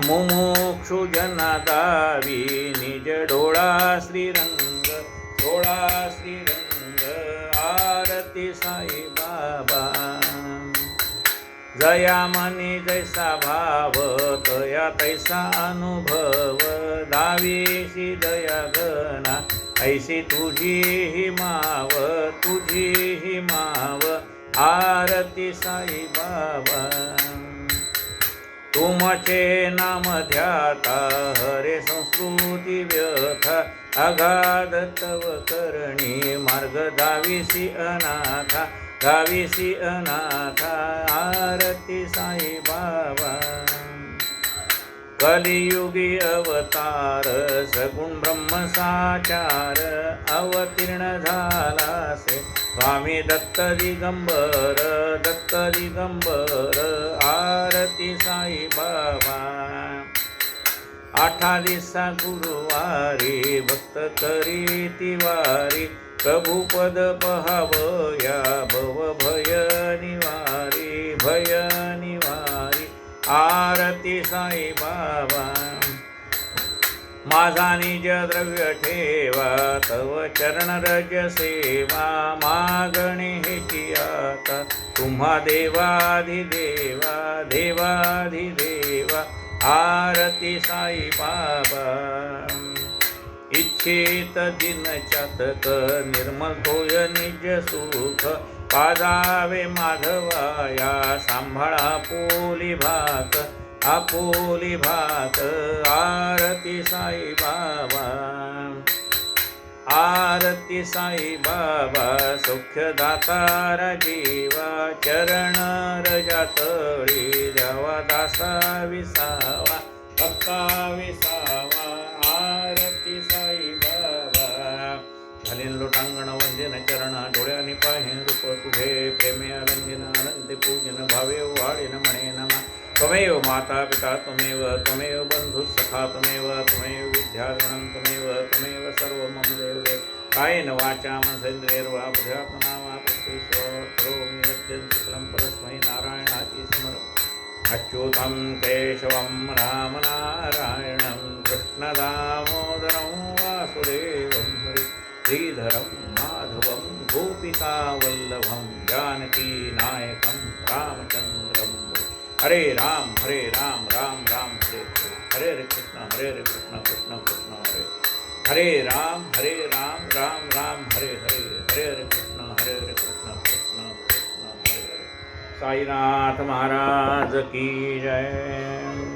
मुमुक्षु जना दावी निज डोळा श्रीरंग डोळा श्रीरंग. आरती साई बाबा जया मनी जैसा भाव तया तैसा अनुभव दावीशी दया गणा ऐशी तुझी ही माव तुझी ही माव. आरती साई बाबा तुमचे नाम ध्याता हरे संस्कृती व्यथा अगाध तव करणी मार्ग दाविसी अनाथा गाविसी अनाथा. आरती साई बाबा कलियुगी अवतार सगुण ब्रह्म साचार अवतीर्ण झालासे स्वामी दत्त दिगंबर दत्त दिगंबर. आरती साई बाबा आठा दिसा गुरुवारी भक्त करी तिवारी प्रभुपद पहावया भव भय निवारी भय निवारी. आरती साई बाबा माझा निज द्रव्य ठेवा तव चरण रज सेवा मागणे हेची आता तुम्हा देवाधिदेवा देवाधिदेवा. आरती साई बाबा इच्छित दिन चातक निर्मल तोय निज सुख पादावे माधवाया सांभाळा पोली भात आपोली भात. आरती साई बाबा आरती साई बाबा सौख्यदाता जीवा चरण रजातळी द्यावा दासा विसावा भक्ता विसावा आरती साई बाबा घालीन लोटांगण वंदन चरण डोळ्याने पाहे रूप तुझे प्रेमे आनंदिन आनंदे पूजन भावे वाढीन म्हणे नमा त्वमेव माता पिता त्वमेव बंधु सखा त्वमेव विद्यागणं त्वमेव सर्व मम देव कायेन वाचा मनसेन्द्रियर्वा बुद्ध्यात्मना वा प्रत्यक्षं करोमि यद्यं सकलं परस्मै नारायणाति स्मरम् अच्युतं केशवं राम नारायणं कृष्णदामोदरं वासुदेवं हरि श्रीधरं माधवं गोपिकावल्लभं जानकीनायकं रामचन्द्रं हरे राम राम राम हरे हरे कृष्ण कृष्ण कृष्ण हरे राम राम राम हरे हरे कृष्ण कृष्ण कृष्ण हरे हरे। साईनाथ महाराज की जय।